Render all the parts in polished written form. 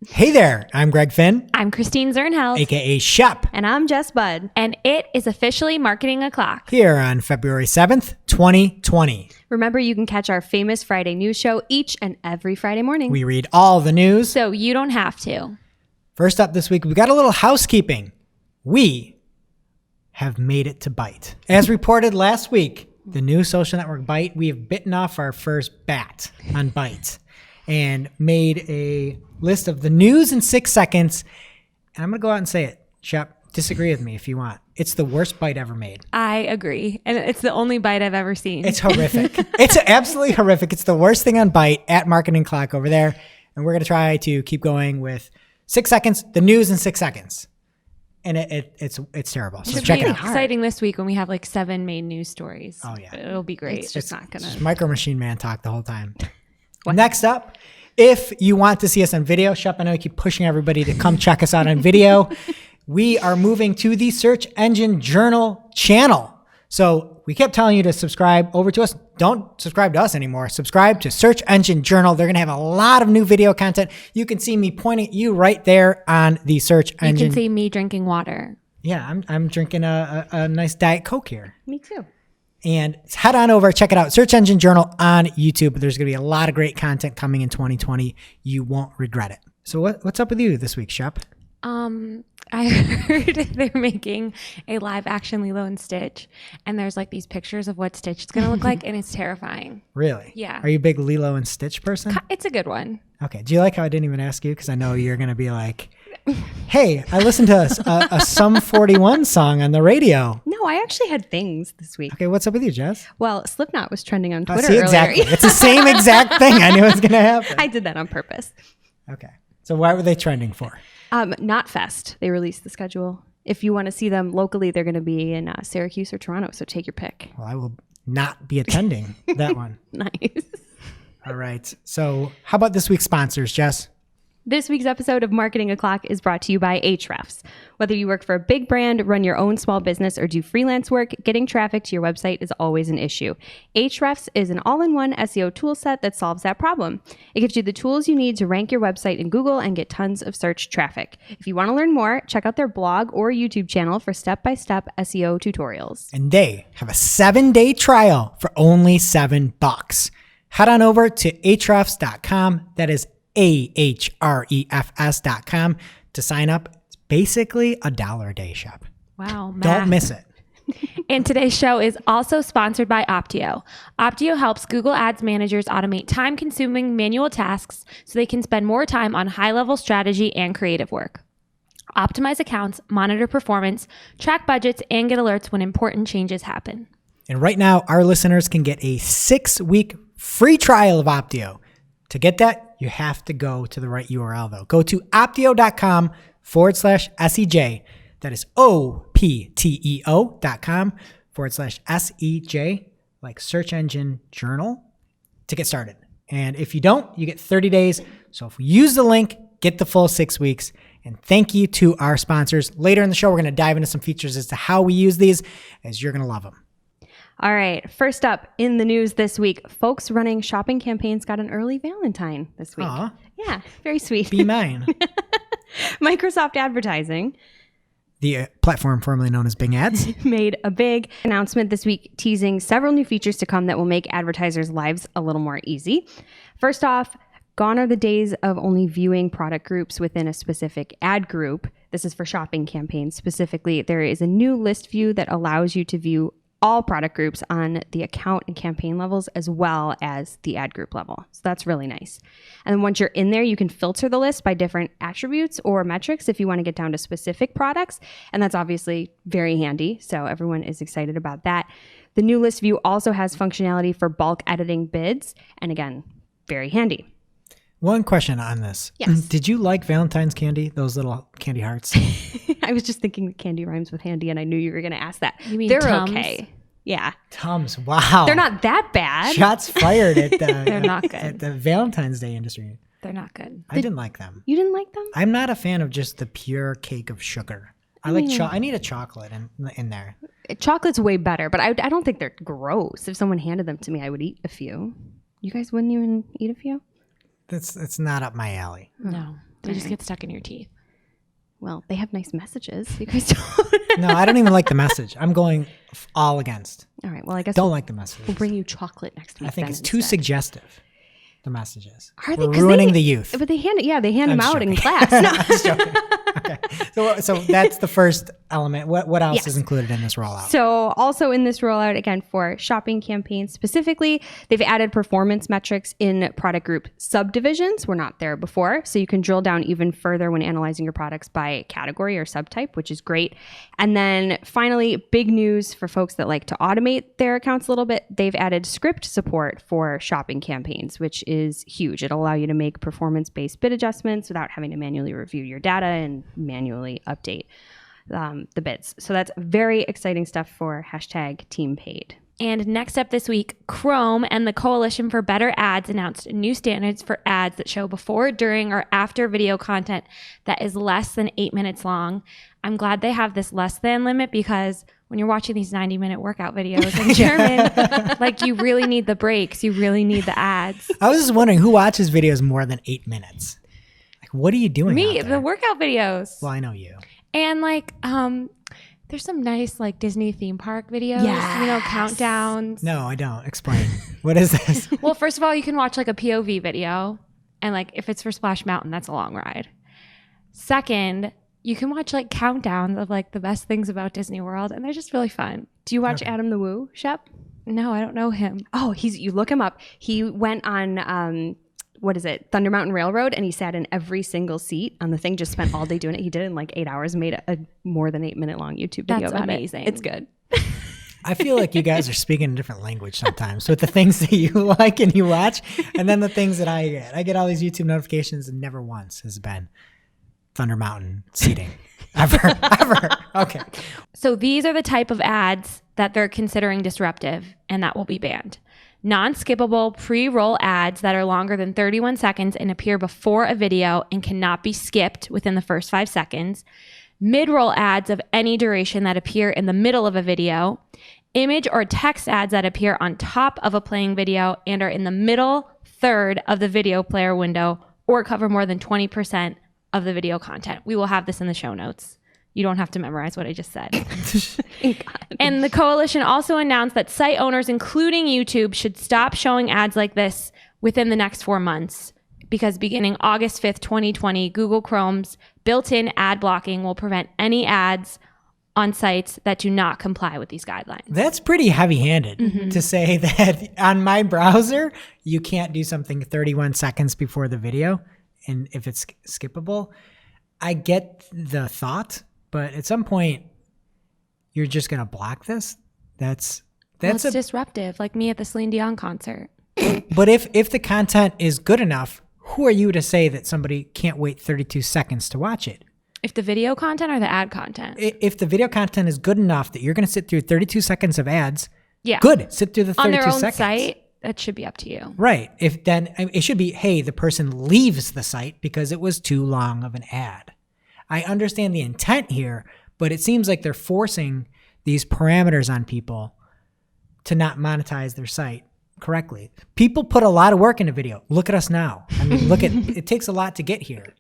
Hey there, I'm Greg Finn, I'm Christine Zernheld, aka Shep, And I'm Jess Budd. and it is officially Marketing O'Clock. here on February 7th, 2020. Remember, you can catch our famous Friday news show each and every Friday morning. We read all the news. So you don't have to. First up this week, we've got a little housekeeping. We have made it to Byte. As reported last week, the new social network Byte, we have bitten off our first bat on Byte and made a list of the news in 6 seconds. And I'm going to go out and say it. Shep, disagree with me if you want. It's the worst Byte ever made. I agree. And it's the only bite I've ever seen. It's horrific. It's absolutely horrific. It's the worst thing on Byte at Marketing Clock over there. And we're going to try to keep going with 6 seconds, the news in 6 seconds. And it's terrible. So check it out. Exciting this week when we have like 7 main news stories. Oh, yeah. It'll be great. It's just not going Just to. Micro Machine Man talk the whole time. Next up, if you want to see us on video, Shep, I know you keep pushing everybody to come check us out on video. We are moving to the Search Engine Journal channel. So we kept telling you to subscribe over to us. Don't subscribe to us anymore. Subscribe to Search Engine Journal. They're going to have a lot of new video content. You can see me pointing at you right there on the Search Engine. You can see me drinking water. Yeah, I'm drinking a nice Diet Coke here. Me too. And head on over, check it out. Search Engine Journal on YouTube. There's going to be a lot of great content coming in 2020. You won't regret it. So what's up with you this week, Shep? I heard they're making a live action Lilo and Stitch, and there's like these pictures of what Stitch is going to look like, and it's terrifying. Really? Yeah. Are you a big Lilo and Stitch person? It's a good one. Okay. Do you like how I didn't even ask you? Because I know you're going to be like, hey, I listened to a Sum 41 song on the radio. No, I actually had things this week. Okay, what's up with you, Jess? Well, Slipknot was trending on Twitter See, earlier. exactly. It's the same exact thing. I knew it was going to happen. I did that on purpose. Okay. So why were they trending for? Not Fest. They released the schedule. If you want to see them locally, they're going to be in Syracuse or Toronto. So take your pick. Well, I will not be attending that one. Nice. All right. So how about this week's sponsors, Jess? This week's episode of Marketing O'Clock is brought to you by Ahrefs. Whether you work for a big brand, run your own small business, or do freelance work, getting traffic to your website is always an issue. Ahrefs is an all-in-one SEO toolset that solves that problem. It gives you the tools you need to rank your website in Google and get tons of search traffic. If you want to learn more, check out their blog or YouTube channel for step-by-step SEO tutorials. And they have a 7-day trial for only $7. Head on over to ahrefs.com. That is ahrefs.com to sign up. It's basically $1 a day, Shep. Wow. Don't miss it. And today's show is also sponsored by Optio. Optio helps Google Ads managers automate time-consuming manual tasks so they can spend more time on high-level strategy and creative work. Optimize accounts, monitor performance, track budgets, and get alerts when important changes happen. And right now, our listeners can get a 6-week free trial of Optio. To get that, you have to go to the right URL, though. Go to optio.com/SEJ. That is opteo.com/SEJ, like Search Engine Journal, to get started. And if you don't, you get 30 days. So if we use the link, get the full 6 weeks. And thank you to our sponsors. Later in the show, we're going to dive into some features as to how we use these, as you're going to love them. All right. First up in the news this week, folks running shopping campaigns got an early Valentine this week. Aw. Yeah, very sweet. Be mine. Microsoft Advertising The platform formerly known as Bing Ads. made a big announcement this week teasing several new features to come that will make advertisers' lives a little more easy. First off, gone are the days of only viewing product groups within a specific ad group. This is for shopping campaigns specifically. There is a new list view that allows you to view all product groups on the account and campaign levels as well as the ad group level. So that's really nice. And then once you're in there, you can filter the list by different attributes or metrics if you want to get down to specific products. And that's obviously very handy. So everyone is excited about that. The new list view also has functionality for bulk editing bids. And again, very handy. One question on this. Yes. Did you like Valentine's candy? Those little candy hearts? I was just thinking that candy rhymes with handy, and I knew you were going to ask that. You mean They're Tums? okay. Yeah. Tums. Wow. They're not that bad. Shots fired at the, They're not good. at the Valentine's Day industry. They're not good. I didn't like them. You didn't like them? I'm not a fan of just the pure cake of sugar. I like I need a chocolate in there. Chocolate's way better, but I don't think they're gross. If someone handed them to me, I would eat a few. You guys wouldn't even eat a few? It's not up my alley. No. They just get stuck in your teeth. Well, they have nice messages. You guys don't. No, I don't even like the message. I'm going all against. All right. Well, I guess Don't like the message. we'll bring you chocolate next week. I think then it's too instead. suggestive. The messages. Are they? We're 'Cause ruining they- the youth. But they hand them I'm out joking. in class. No. I'm just joking. Okay. So that's the first element. What else Yes. is included in this rollout? So also in this rollout, again, for shopping campaigns specifically, they've added performance metrics in product group subdivisions. We're not there before. So you can drill down even further when analyzing your products by category or subtype, which is great. And then finally, big news for folks that like to automate their accounts a little bit. They've added script support for shopping campaigns, which is huge. It'll allow you to make performance-based bid adjustments without having to manually review your data and manually update the bids. So that's very exciting stuff for #TeamPaid. And next up this week, Chrome and the Coalition for Better Ads announced new standards for ads that show before, during, or after video content that is less than 8 minutes long. I'm glad they have this less than limit because when you're watching these 90-minute workout videos in German, like you really need the breaks. You really need the ads. I was just wondering who watches videos more than 8 minutes? Like, what are you doing? Me, out there? the workout videos. Well, I know you. And like, there's some nice like Disney theme park videos, Yes. countdowns. No, I don't. Explain. What is this? Well, first of all, you can watch like a POV video. And like, if it's for Splash Mountain, that's a long ride. Second, you can watch like countdowns of like the best things about Disney World. And they're just really fun. Do you watch Adam the Woo, Shep? No, I don't know him. Oh, you look him up. He went on Thunder Mountain Railroad, and he sat in every single seat on the thing, just spent all day doing it. He did it in like 8 hours, made a more than 8 minute long YouTube video That's about amazing. it. It's good. I feel like you guys are speaking a different language sometimes with the things that you like and you watch, and then the things that I get. I get all these YouTube notifications, and never once has been Thunder Mountain seating. Ever. Okay. So these are the type of ads that they're considering disruptive and that will be banned. Non-skippable pre-roll ads that are longer than 31 seconds and appear before a video and cannot be skipped within the first 5 seconds. Mid-roll ads of any duration that appear in the middle of a video. Image or text ads that appear on top of a playing video and are in the middle third of the video player window or cover more than 20% of the video content. We will have this in the show notes. You don't have to memorize what I just said. And the coalition also announced that site owners, including YouTube, should stop showing ads like this within the next 4 months because beginning August 5th, 2020, Google Chrome's built-in ad blocking will prevent any ads on sites that do not comply with these guidelines. That's pretty heavy-handed to say that on my browser, you can't do something 31 seconds before the video. And if it's skippable, I get the thought, but at some point, you're just going to block this? That's It's disruptive, like me at the Celine Dion concert. But if the content is good enough, who are you to say that somebody can't wait 32 seconds to watch it? If the video content or the ad content? If the video content is good enough that you're going to sit through 32 seconds of ads, Yeah. good. Sit through the 32 On their own seconds. site, that should be up to you. Right. If then it should be, hey, the person leaves the site because it was too long of an ad. I understand the intent here, but it seems like they're forcing these parameters on people to not monetize their site correctly. People put a lot of work into video. Look at us now. I mean, it takes a lot to get here.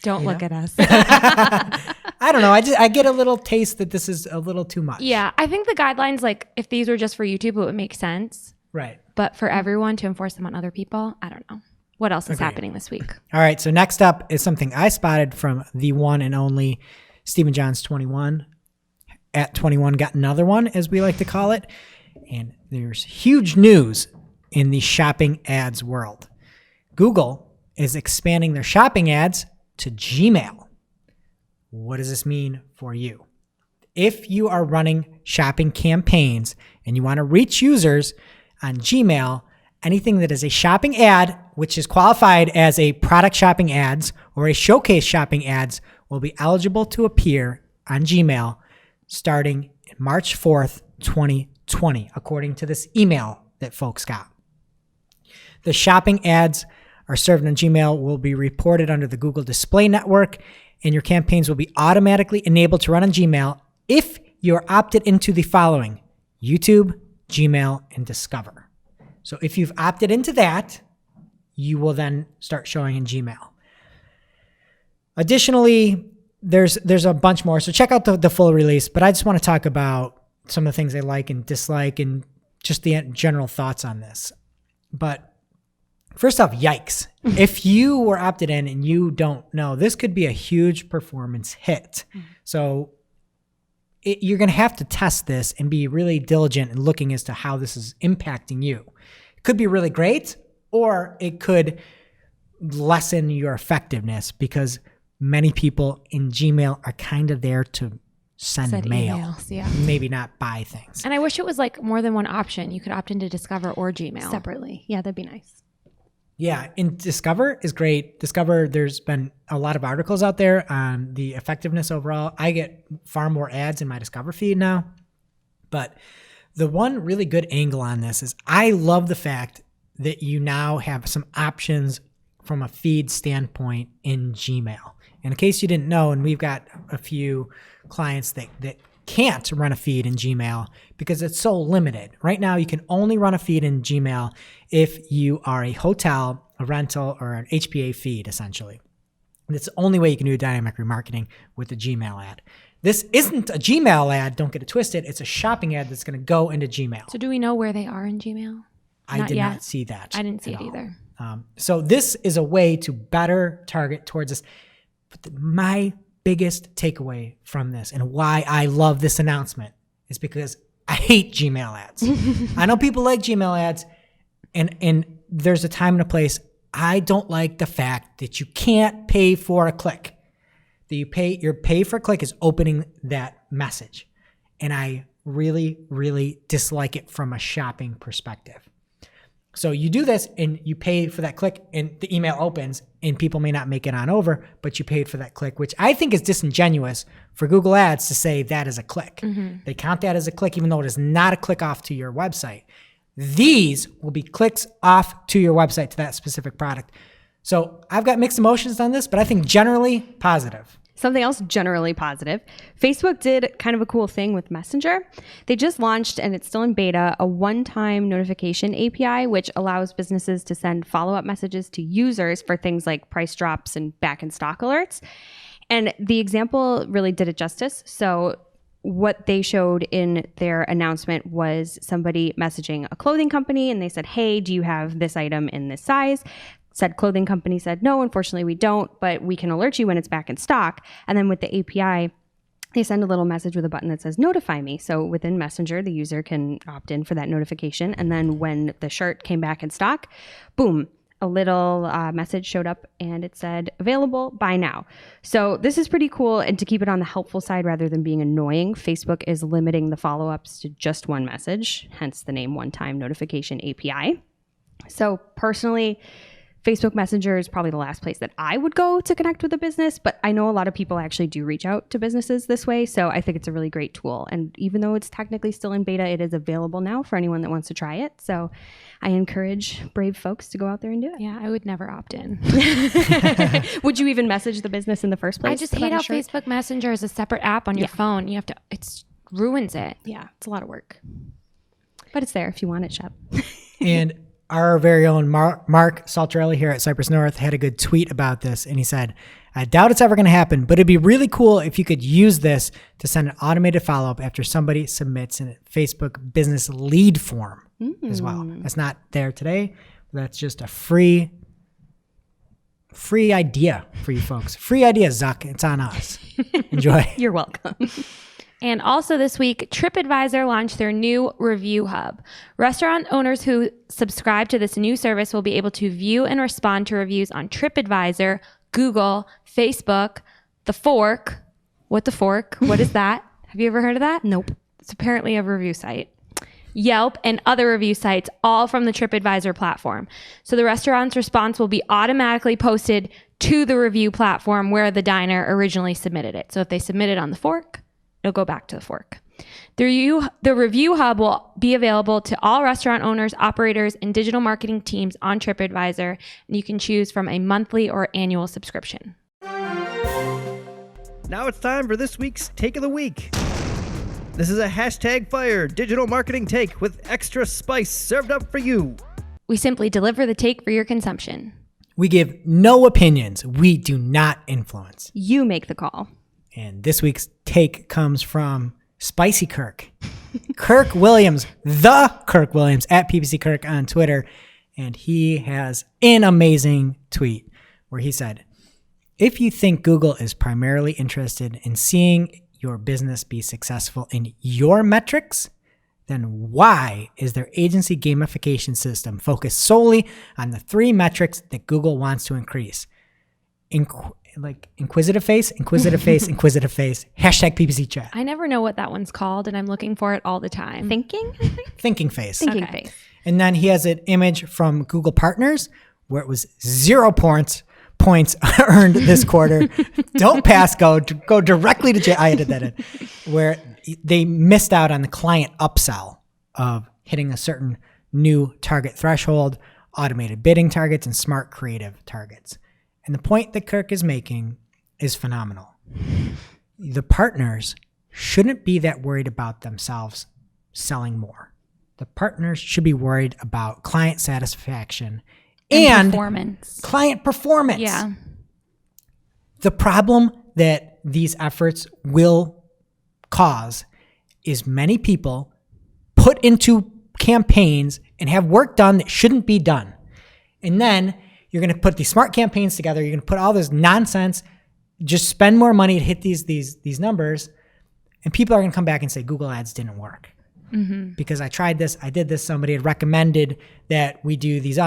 Don't look at us. I don't know. I get a little taste that this is a little too much. Yeah, I think the guidelines, like if these were just for YouTube, it would make sense. Right. But for everyone to enforce them on other people, I don't know. What else is Agreed. happening this week? All right. So next up is something I spotted from the one and only Stephen Johns 21. At 21 got another one, as we like to call it. And there's huge news in the shopping ads world. Google is expanding their shopping ads to Gmail. What does this mean for you? If you are running shopping campaigns and you want to reach users on Gmail, anything that is a shopping ad, which is qualified as a product shopping ads or a showcase shopping ads, will be eligible to appear on Gmail starting March 4th, 2020, according to this email that folks got. The shopping ads are served on Gmail will be reported under the Google Display Network, and your campaigns will be automatically enabled to run on Gmail if you're opted into the following: YouTube, Gmail, and Discover. So if you've opted into that, you will then start showing in Gmail. Additionally, there's a bunch more. So check out the full release, but I just want to talk about some of the things I like and dislike and just the general thoughts on this. But first off, yikes. If you were opted in and you don't know, this could be a huge performance hit. So you're going to have to test this and be really diligent in looking as to how this is impacting you. It could be really great, or it could lessen your effectiveness because many people in Gmail are kind of there to send mail, emails, yeah. Maybe not buy things. And I wish it was like more than one option. You could opt into Discover or Gmail. Separately. Yeah, that'd be nice. Yeah, and Discover is great. Discover, there's been a lot of articles out there on the effectiveness overall. I get far more ads in my Discover feed now. But the one really good angle on this is I love the fact that you now have some options from a feed standpoint in Gmail. And in case you didn't know, and we've got a few clients that can't run a feed in Gmail because it's so limited. Right now, you can only run a feed in Gmail if you are a hotel, a rental, or an HPA feed, essentially. And it's the only way you can do dynamic remarketing with a Gmail ad. This isn't a Gmail ad, don't get it twisted. It's a shopping ad that's going to go into Gmail. So do we know where they are in Gmail? I did not see that. I didn't see it either. So this is a way to better target towards this. But my biggest takeaway from this and why I love this announcement is because I hate Gmail ads. I know people like Gmail ads, and there's a time and a place. I don't like the fact that you can't pay for a click. That your pay for a click is opening that message. And I really, really dislike it from a shopping perspective. So you do this and you pay for that click and the email opens and people may not make it on over, but you paid for that click, which I think is disingenuous for Google Ads to say that is a click. Mm-hmm. They count that as a click even though it is not a click off to your website. These will be clicks off to your website to that specific product. So I've got mixed emotions on this, but I think generally positive. Something else generally positive. Facebook did kind of a cool thing with Messenger. They just launched, and it's still in beta, a one-time notification API, which allows businesses to send follow-up messages to users for things like price drops and back-in-stock alerts. And the example really did it justice. So what they showed in their announcement was somebody messaging a clothing company, and they said, hey, do you have this item in this size? Said clothing company said, no, unfortunately we don't, but we can alert you when it's back in stock. And then with the API, they send a little message with a button that says notify me. So within Messenger, the user can opt in for that notification. And then when the shirt came back in stock, boom, a little message showed up and it said available, buy now. So this is pretty cool. And to keep it on the helpful side rather than being annoying, Facebook is limiting the follow-ups to just one message, hence the name one-time notification API. So personally, Facebook Messenger is probably the last place that I would go to connect with a business, but I know a lot of people actually do reach out to businesses this way, so I think it's a really great tool. And even though it's technically still in beta, it is available now for anyone that wants to try it. So I encourage brave folks to go out there and do it. Yeah, I would never opt in. Would you even message the business in the first place? I just hate how Facebook Messenger is a separate app on your phone. You have to, it ruins it. Yeah, it's a lot of work. But it's there if you want it, Shep. And our very own Mark Saltarelli here at Cypress North had a good tweet about this, and he said, I doubt it's ever going to happen, but it'd be really cool if you could use this to send an automated follow-up after somebody submits a Facebook business lead form as well. That's not there today. That's just a free idea for you folks. Free idea, Zuck. It's on us. Enjoy. You're welcome. And also this week, Tripadvisor launched their new review hub. Restaurant owners who subscribe to this new service will be able to view and respond to reviews on Tripadvisor, Google, Facebook, The Fork. What The Fork? What is that? Have you ever heard of that? Nope. It's apparently a review site. Yelp, and other review sites, all from the Tripadvisor platform. So the restaurant's response will be automatically posted to the review platform where the diner originally submitted it. So if they submit it on The Fork, it'll go back to The Fork. The review hub will be available to all restaurant owners, operators, and digital marketing teams on Tripadvisor, and you can choose from a monthly or annual subscription. Now it's time for this week's Take of the Week. This is a #fire digital marketing take with extra spice served up for you. We simply deliver the take for your consumption. We give no opinions. We do not influence. You make the call. And this week's take comes from Spicy Kirk. Kirk Williams, the Kirk Williams at PPC Kirk on Twitter. And he has an amazing tweet where he said, if you think Google is primarily interested in seeing your business be successful in your metrics, then why is their agency gamification system focused solely on the 3 metrics that Google wants to increase? Inquisitive face, inquisitive face, inquisitive face, hashtag PPC chat. I never know what that one's called, and I'm looking for it all the time. Thinking, I think? Thinking face. Thinking Okay. face. And then he has an image from Google Partners where it was 0 points earned this quarter. Don't pass go. Go directly to I did that in. Where they missed out on the client upsell of hitting a certain new target threshold, automated bidding targets, and smart creative targets. And the point that Kirk is making is phenomenal. The partners shouldn't be that worried about themselves selling more. The partners should be worried about client satisfaction and performance. Client performance. Yeah. The problem that these efforts will cause is many people put into campaigns and have work done that shouldn't be done. And then you're going to put these smart campaigns together. You're going to put all this nonsense, just spend more money to hit these numbers. And people are going to come back and say, Google ads didn't work. Mm-hmm. Because I tried this, I did this, somebody had recommended that we do these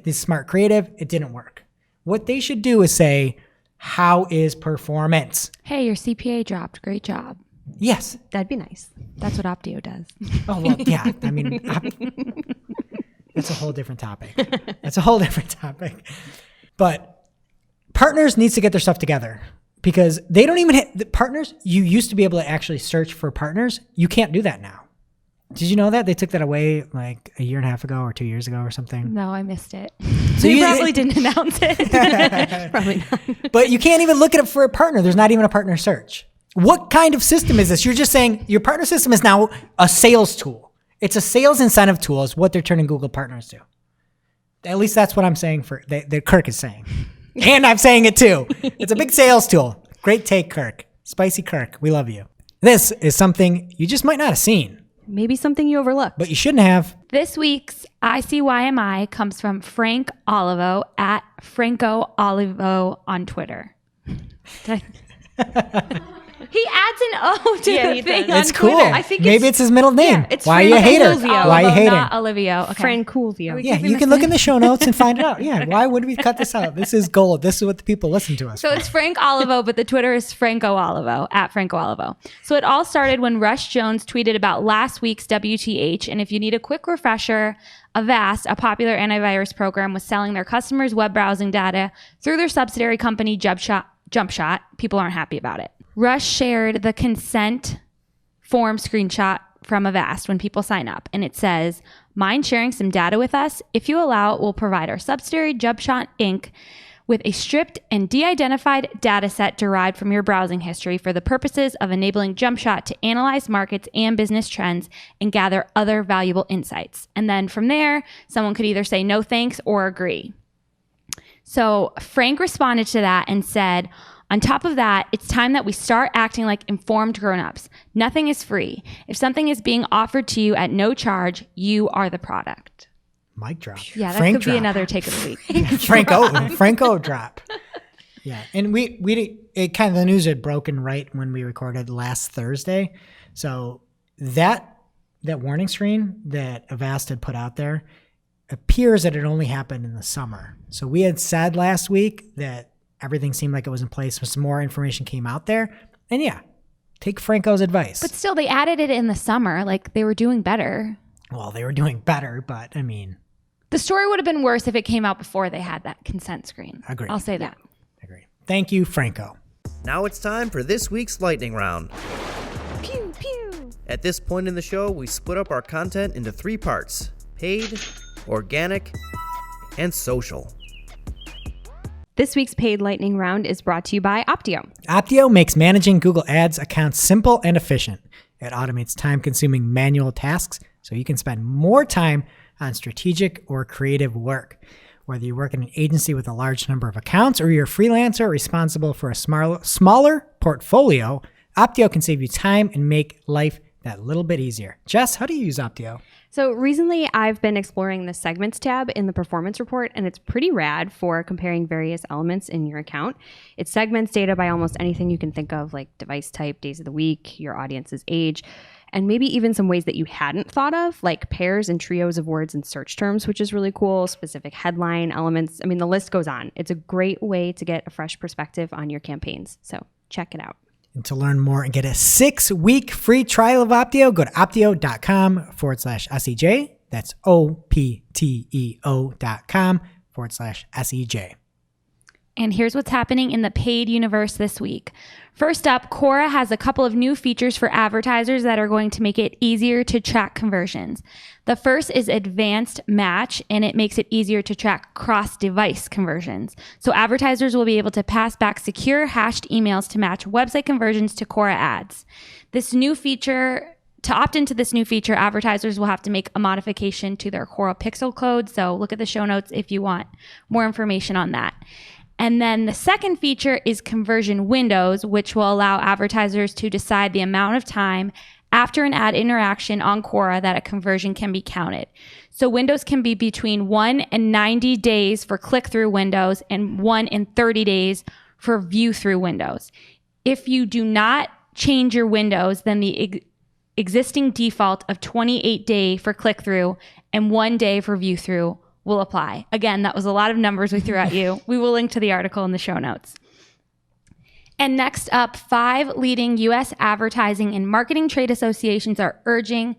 this smart creative, it didn't work. What they should do is say, how is performance? Hey, your CPA dropped. Great job. Yes. That'd be nice. That's what Optio does. Oh, well, yeah. I mean, that's a whole different topic. But partners needs to get their stuff together because they don't even hit the partners. You used to be able to actually search for partners. You can't do that now. Did you know that? They took that away like a year and a half ago or 2 years ago or something. No, I missed it. So You probably didn't announce it. Probably not. But you can't even look it up for a partner. There's not even a partner search. What kind of system is this? You're just saying your partner system is now a sales tool. It's a sales incentive tool is what they're turning Google partners to. At least that's what I'm saying that Kirk is saying. And I'm saying it too. It's a big sales tool. Great take, Kirk. Spicy Kirk. We love you. This is something you just might not have seen. Maybe something you overlooked. But you shouldn't have. This week's ICYMI comes from Frank Olivo at Franco Olivo on Twitter. He adds an O to the thing on It's cool. Twitter. I think maybe it's his middle name. it's Why are you a Frank hater? Olivio. Why are you hating? Not Olivio. Okay. Francoolio. Yeah, you can look in the show notes and find it out. Yeah, why would we cut this out? This is gold. This is what the people listen to us So for. it's Frank Olivo, but the Twitter is Franco Olivo, at Franco Olivo. So it all started when Rush Jones tweeted about last week's WTH. And if you need a quick refresher, Avast, a popular antivirus program, was selling their customers' web browsing data through their subsidiary company, JumpShot. People aren't happy about it. Rush shared the consent form screenshot from Avast when people sign up. And it says, mind sharing some data with us? If you allow it, we'll provide our subsidiary JumpShot Inc. with a stripped and de-identified data set derived from your browsing history for the purposes of enabling JumpShot to analyze markets and business trends and gather other valuable insights. And then from there, someone could either say no thanks or agree. So Frank responded to that and said, on top of that, it's time that we start acting like informed grown-ups. Nothing is free. If something is being offered to you at no charge, you are the product. Mic drop. Yeah, that Frank could drop. be another take of the week. Franco drop. Yeah, and it kind of the news had broken right when we recorded last Thursday. So that warning screen that Avast had put out there appears that it only happened in the summer. So we had said last week that everything seemed like it was in place, but some more information came out there. And yeah, take Franco's advice. But still, they added it in the summer. Like, they were doing better. Well, they were doing better, but I mean. The story would have been worse if it came out before they had that consent screen. Agreed. I'll say that. Agree. Thank you, Franco. Now it's time for this week's lightning round. Pew, pew. At this point in the show, we split up our content into 3 parts: paid, organic, and social. This week's paid lightning round is brought to you by Optio. Optio makes managing Google Ads accounts simple and efficient. It automates time-consuming manual tasks so you can spend more time on strategic or creative work. Whether you work in an agency with a large number of accounts or you're a freelancer responsible for a smaller portfolio, Optio can save you time and make life that little bit easier. Jess, how do you use Optio? So recently I've been exploring the segments tab in the performance report, and it's pretty rad for comparing various elements in your account. It segments data by almost anything you can think of, like device type, days of the week, your audience's age, and maybe even some ways that you hadn't thought of, like pairs and trios of words and search terms, which is really cool, specific headline elements. I mean, the list goes on. It's a great way to get a fresh perspective on your campaigns. So check it out. And to learn more and get a 6-week free trial of Optio, go to optio.com/SEJ. That's opteo.com/SEJ. And here's what's happening in the paid universe this week. First up, Quora has a couple of new features for advertisers that are going to make it easier to track conversions. The first is Advanced Match, and it makes it easier to track cross-device conversions. So advertisers will be able to pass back secure hashed emails to match website conversions to Quora ads. To opt into this new feature, advertisers will have to make a modification to their Quora pixel code. So look at the show notes if you want more information on that. And then the second feature is conversion windows, which will allow advertisers to decide the amount of time after an ad interaction on Quora that a conversion can be counted. So windows can be between 1 and 90 days for click-through windows and 1 and 30 days for view-through windows. If you do not change your windows, then the existing default of 28-day for click-through and 1 day for view-through will apply. Again, that was a lot of numbers we threw at you. We will link to the article in the show notes. And next up, 5 leading U.S. advertising and marketing trade associations are urging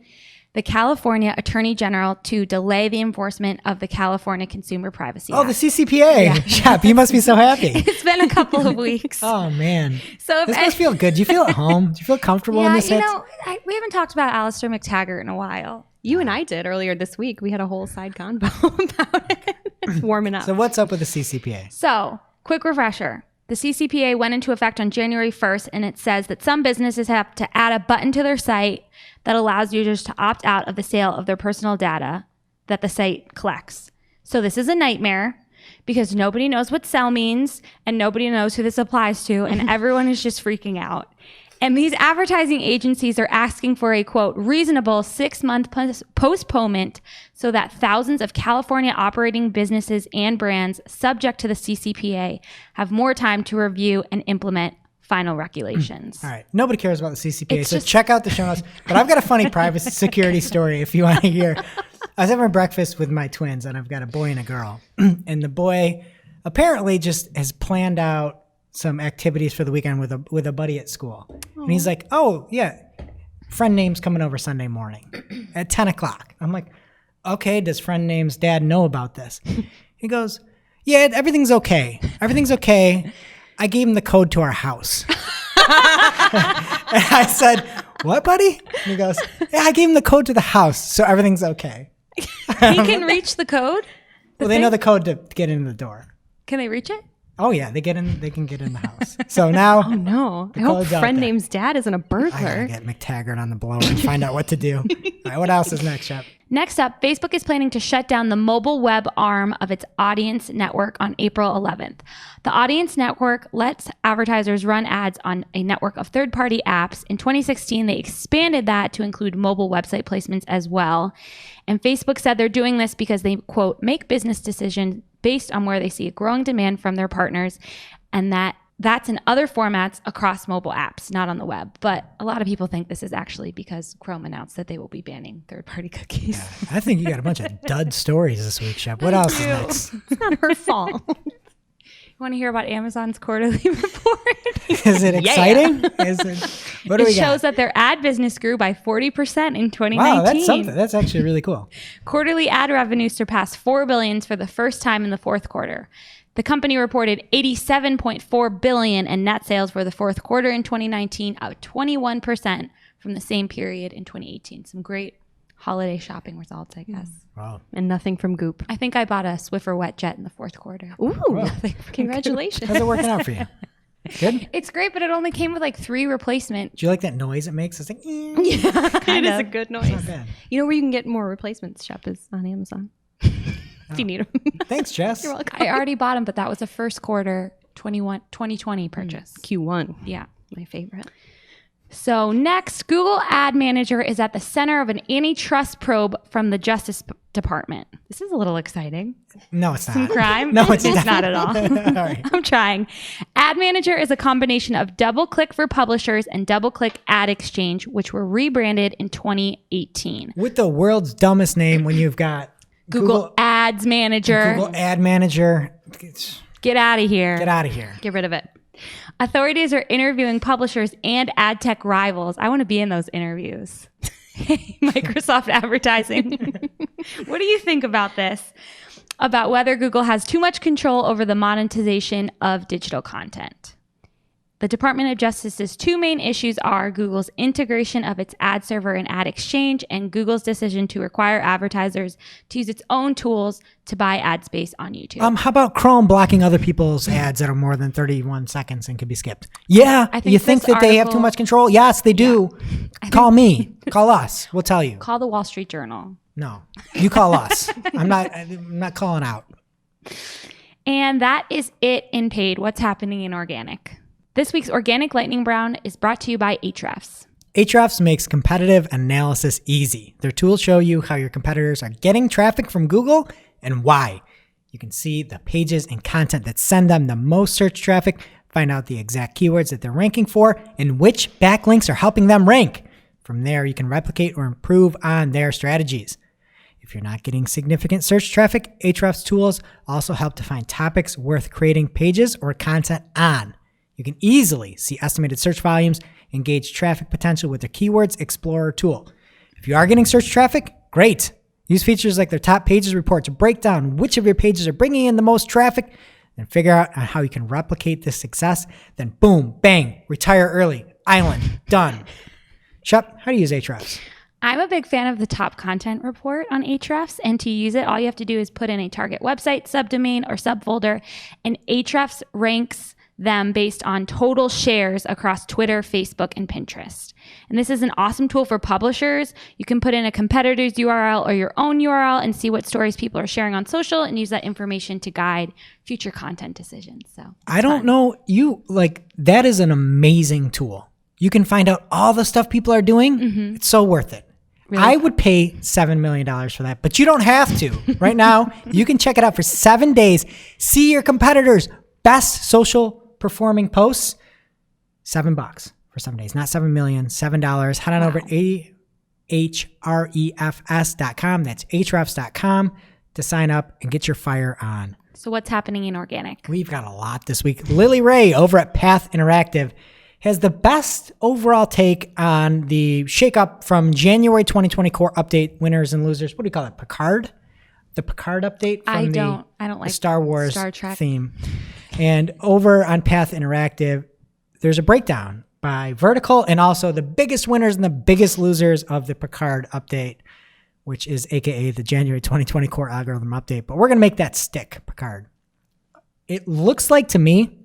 the California Attorney General to delay the enforcement of the California Consumer Privacy Act. Oh, the CCPA. Shep, you must be so happy. It's been a couple of weeks. Oh, man. So this must feel good. Do you feel at home? Do you feel comfortable in this? We haven't talked about Alistair McTaggart in a while. You and I did earlier this week. We had a whole side convo about it. It's warming up. So what's up with the CCPA? So, quick refresher. The CCPA went into effect on January 1st, and it says that some businesses have to add a button to their site that allows users to opt out of the sale of their personal data that the site collects. So this is a nightmare because nobody knows what sell means, and nobody knows who this applies to, and everyone is just freaking out. And these advertising agencies are asking for a, quote, reasonable 6-month postponement so that thousands of California operating businesses and brands subject to the CCPA have more time to review and implement final regulations. All right. Nobody cares about the CCPA, so check out the show notes. But I've got a funny privacy security story if you want to hear. I was having breakfast with my twins, and I've got a boy and a girl. And the boy apparently just has planned out some activities for the weekend with a buddy at school. And he's like, oh, yeah, friend name's coming over Sunday morning at 10 o'clock. I'm like, okay, does friend name's dad know about this? He goes, yeah, everything's okay. Everything's okay. I gave him the code to our house. And I said, what, buddy? And he goes, yeah, I gave him the code to the house, so everything's okay. He can reach the code? They know the code to get into the door. Can they reach it? Oh yeah, they can get in the house. So now, oh no, I hope friend name's dad isn't a burglar. I gotta get McTaggart on the blower and find out what to do. All right, what else is next, Shep? Next up, Facebook is planning to shut down the mobile web arm of its Audience Network on April 11th. The Audience Network lets advertisers run ads on a network of third-party apps. In 2016, they expanded that to include mobile website placements as well. And Facebook said they're doing this because they, quote, make business decisions based on where they see a growing demand from their partners, and that's in other formats across mobile apps, not on the web. But a lot of people think this is actually because Chrome announced that they will be banning third-party cookies. Yeah, I think you got a bunch of dud stories this week, Shep. What else is next? It's not her fault. You want to hear about Amazon's quarterly report? Is it exciting? What do we got? It shows that their ad business grew by 40% in 2019. Wow, that's something. That's actually really cool. Quarterly ad revenue surpassed $4 billion for the first time in the fourth quarter. The company reported $87.4 billion in net sales for the fourth quarter in 2019, up 21% from the same period in 2018. Some great holiday shopping results, I guess. Wow. And nothing from Goop. I think I bought a Swiffer wet jet in the fourth quarter. Ooh, congratulations. How's it working out for you? Good? It's great, but it only came with like 3 replacements. Do you like that noise it makes? It's like, yeah, it is a good noise. Not bad. You know where you can get more replacements, Shep, is on Amazon. if you need them. Thanks, Jess. You're welcome. I already bought them, but that was a first quarter 2020 purchase. Q1. Yeah. My favorite. So next, Google Ad Manager is at the center of an antitrust probe from the Justice Department. This is a little exciting. No, it's not. Crime? No, it's not at all. All right. I'm trying. Ad Manager is a combination of DoubleClick for publishers and DoubleClick Ad Exchange, which were rebranded in 2018. With the world's dumbest name when you've got Google Ads Manager. Google Ad Manager. Get out of here. Get out of here. Get rid of it. Authorities are interviewing publishers and ad tech rivals. I want to be in those interviews. Hey, Microsoft Advertising. What do you think about this? About whether Google has too much control over the monetization of digital content. The Department of Justice's two main issues are Google's integration of its ad server and ad exchange and Google's decision to require advertisers to use its own tools to buy ad space on YouTube. How about Chrome blocking other people's ads that are more than 31 seconds and can be skipped? Yeah. I think You think this that they have too article- much control? Yes, they do. Call me. Call us. We'll tell you. Call the Wall Street Journal. No, you call us. I'm not calling out. And that is it in paid. What's happening in organic? This week's Organic Lightning Round is brought to you by Ahrefs. Ahrefs makes competitive analysis easy. Their tools show you how your competitors are getting traffic from Google and why. You can see the pages and content that send them the most search traffic, find out the exact keywords that they're ranking for, and which backlinks are helping them rank. From there, you can replicate or improve on their strategies. If you're not getting significant search traffic, Ahrefs tools also help to find topics worth creating pages or content on. You can easily see estimated search volumes and gauge traffic potential with their Keywords Explorer tool. If you are getting search traffic, great. Use features like their top pages report to break down which of your pages are bringing in the most traffic, and figure out how you can replicate this success. Then boom, bang, retire early, island, done. Shep, how do you use Ahrefs? I'm a big fan of the top content report on Ahrefs, and to use it, all you have to do is put in a target website, subdomain, or subfolder, and Ahrefs ranks them based on total shares across Twitter, Facebook, and Pinterest. And this is an awesome tool for publishers. You can put in a competitor's URL or your own URL and see what stories people are sharing on social and use that information to guide future content decisions. So I don't know, that is an amazing tool. You can find out all the stuff people are doing. Mm-hmm. It's so worth it. Really? I would pay $7 million for that, but you don't have to. Right now, you can check it out for 7 days. See your competitors' best social performing posts. $7 for 7 days, not 7 million, $7. Head on over to ahrefs.com. That's ahrefs.com to sign up and get your fire on. So what's happening in organic? We've got a lot this week. Lily Ray over at Path Interactive has the best overall take on the shakeup from January 2020 core update winners and losers. What do you call it? Picard? The Picard update from I don't like the Star Wars Star Trek theme. And over on Path Interactive, there's a breakdown by vertical and also the biggest winners and the biggest losers of the Picard update, which is AKA the January 2020 core algorithm update. But we're going to make that stick, Picard. It looks like to me,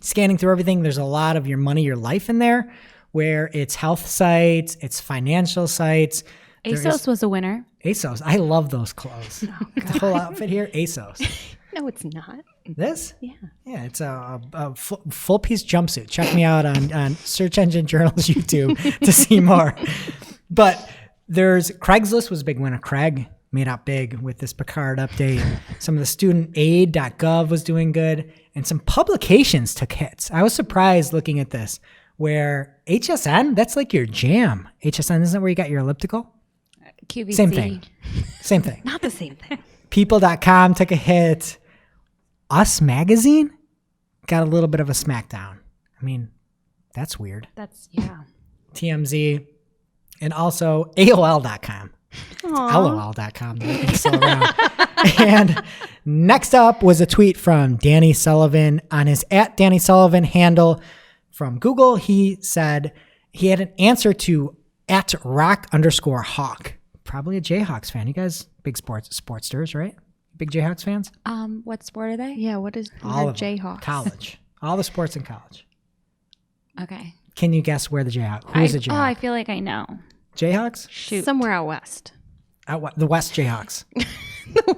scanning through everything, there's a lot of your money, your life in there, where it's health sites, it's financial sites. ASOS was a winner. ASOS. I love those clothes. The whole outfit here, ASOS. No, it's not. This? Yeah. Yeah, it's a full piece jumpsuit. Check me out on Search Engine Journal's YouTube to see more. But there's Craigslist was a big winner. Craig made out big with this Picard update. Some of the studentaid.gov was doing good, and some publications took hits. I was surprised looking at this, where HSN, that's like your jam. HSN, isn't that where you got your elliptical? QVC. Same thing. Same thing. Not the same thing. People.com took a hit. Us Magazine got a little bit of a smackdown. I mean, that's weird. Yeah. TMZ and also AOL.com. LOL.com. It's still around. And next up was a tweet from Danny Sullivan on his @DannySullivan handle from Google. He said he had an answer to @rock_hawk. Probably a Jayhawks fan. You guys big sportsters, right? Big Jayhawks fans? What sport are they? Yeah, what is All of them. Jayhawks? College. All the sports in college. Okay. Can you guess where the Jayhawks? Who's the Jayhawks? I feel like I know. Jayhawks? Shoot. Somewhere out west. The West Jayhawks.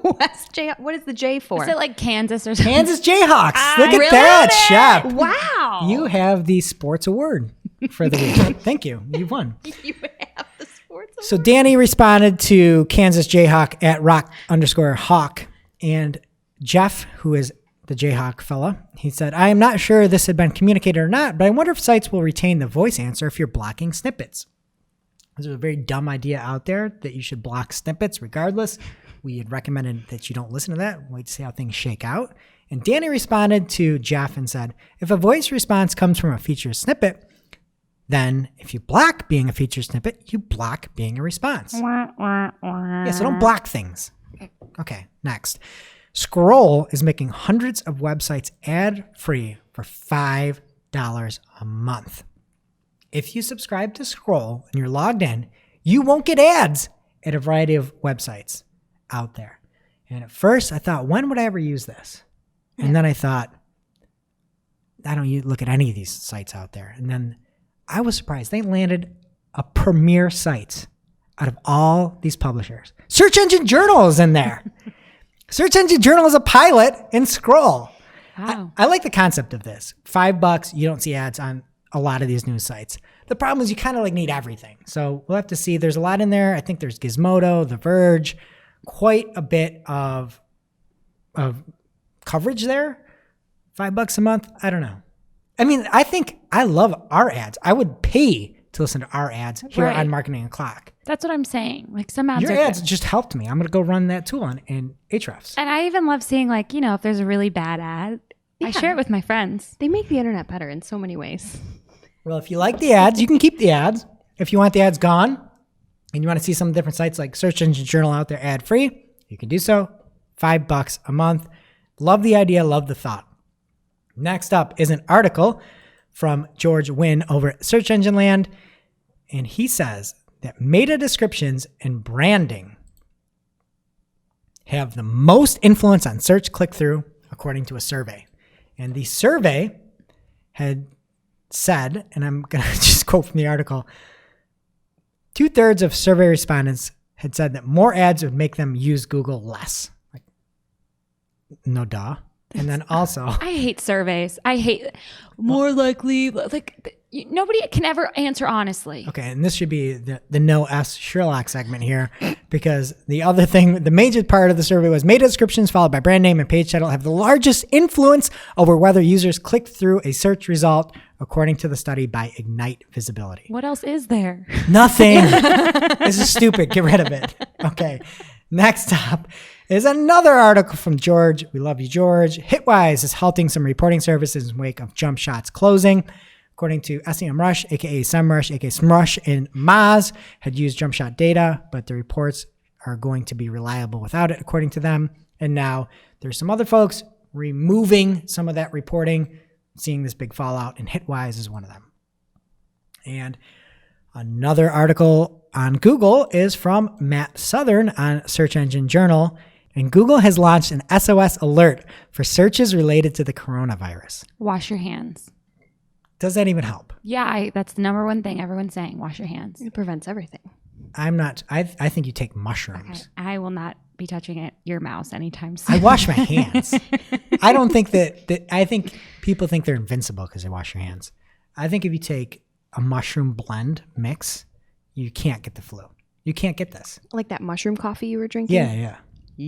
West Jayhawks. What is the J for? Is it like Kansas or something? Kansas Jayhawks. Look at really that, Shep. Wow. You have the sports award for the week. Thank you. You've won. You have the sports. So Danny responded to Kansas Jayhawk at rock_hawk. And Jeff, who is the Jayhawk fella, he said, I am not sure this had been communicated or not, but I wonder if sites will retain the voice answer if you're blocking snippets. There's a very dumb idea out there that you should block snippets regardless. We had recommended that you don't listen to that. Wait to see how things shake out. And Danny responded to Jeff and said, if a voice response comes from a feature snippet, then if you block being a feature snippet, you block being a response. Yeah, so don't block things. Okay, next. Scroll is making hundreds of websites ad-free for $5 a month. If you subscribe to Scroll and you're logged in, you won't get ads at a variety of websites out there. And at first I thought, when would I ever use this? And then I thought, I don't look at any of these sites out there. And then I was surprised. They landed a premier site out of all these publishers. Search Engine Journal is in there. Search Engine Journal is a pilot in Scroll. Wow. I like the concept of this. $5, you don't see ads on a lot of these news sites. The problem is you kind of like need everything. So we'll have to see. There's a lot in there. I think there's Gizmodo, The Verge, quite a bit of coverage there. $5 a month. I don't know. I mean, I think I love our ads. I would pay to listen to our ads here Right. on Marketing O'Clock. That's what I'm saying. Like some ads Your are ads good. just helped me. I'm going to go run that tool in Ahrefs. And I even love seeing like, if there's a really bad ad, I share it with my friends. They make the internet better in so many ways. Well, if you like the ads, you can keep the ads. If you want the ads gone and you want to see some different sites like Search Engine Journal out there ad free, you can do so. $5 a month. Love the idea. Love the thought. Next up is an article from George Wynn over at Search Engine Land. And he says that meta descriptions and branding have the most influence on search click-through, according to a survey. And the survey had said, and I'm going to just quote from the article, 2/3 of survey respondents had said that more ads would make them use Google less. Like, no duh. And then also, I hate surveys. I hate more likely, like nobody can ever answer honestly. okay, and this should be the no S Sherlock segment here, because the other thing, the major part of the survey was meta descriptions followed by brand name and page title have the largest influence over whether users click through a search result, according to the study by Ignite Visibility. What else is there? Nothing. This is stupid. Get rid of it. Okay. Next up is another article from George. We love you, George. Hitwise is halting some reporting services in wake of Jump Shot's closing. According to SEMrush, aka SEMrush, aka SMrush, and Moz had used Jump Shot data, but the reports are going to be reliable without it, according to them. And now there's some other folks removing some of that reporting, seeing this big fallout, and Hitwise is one of them. And another article on Google is from Matt Southern on Search Engine Journal. And Google has launched an SOS alert for searches related to the coronavirus. Wash your hands. Does that even help? Yeah, that's the number one thing everyone's saying. Wash your hands. It prevents everything. I'm not. I think you take mushrooms. Okay. I will not be touching your mouse anytime soon. I wash my hands. I don't think that I think people think they're invincible because they wash your hands. I think if you take a mushroom blend mix, you can't get the flu. You can't get this. Like that mushroom coffee you were drinking? Yeah.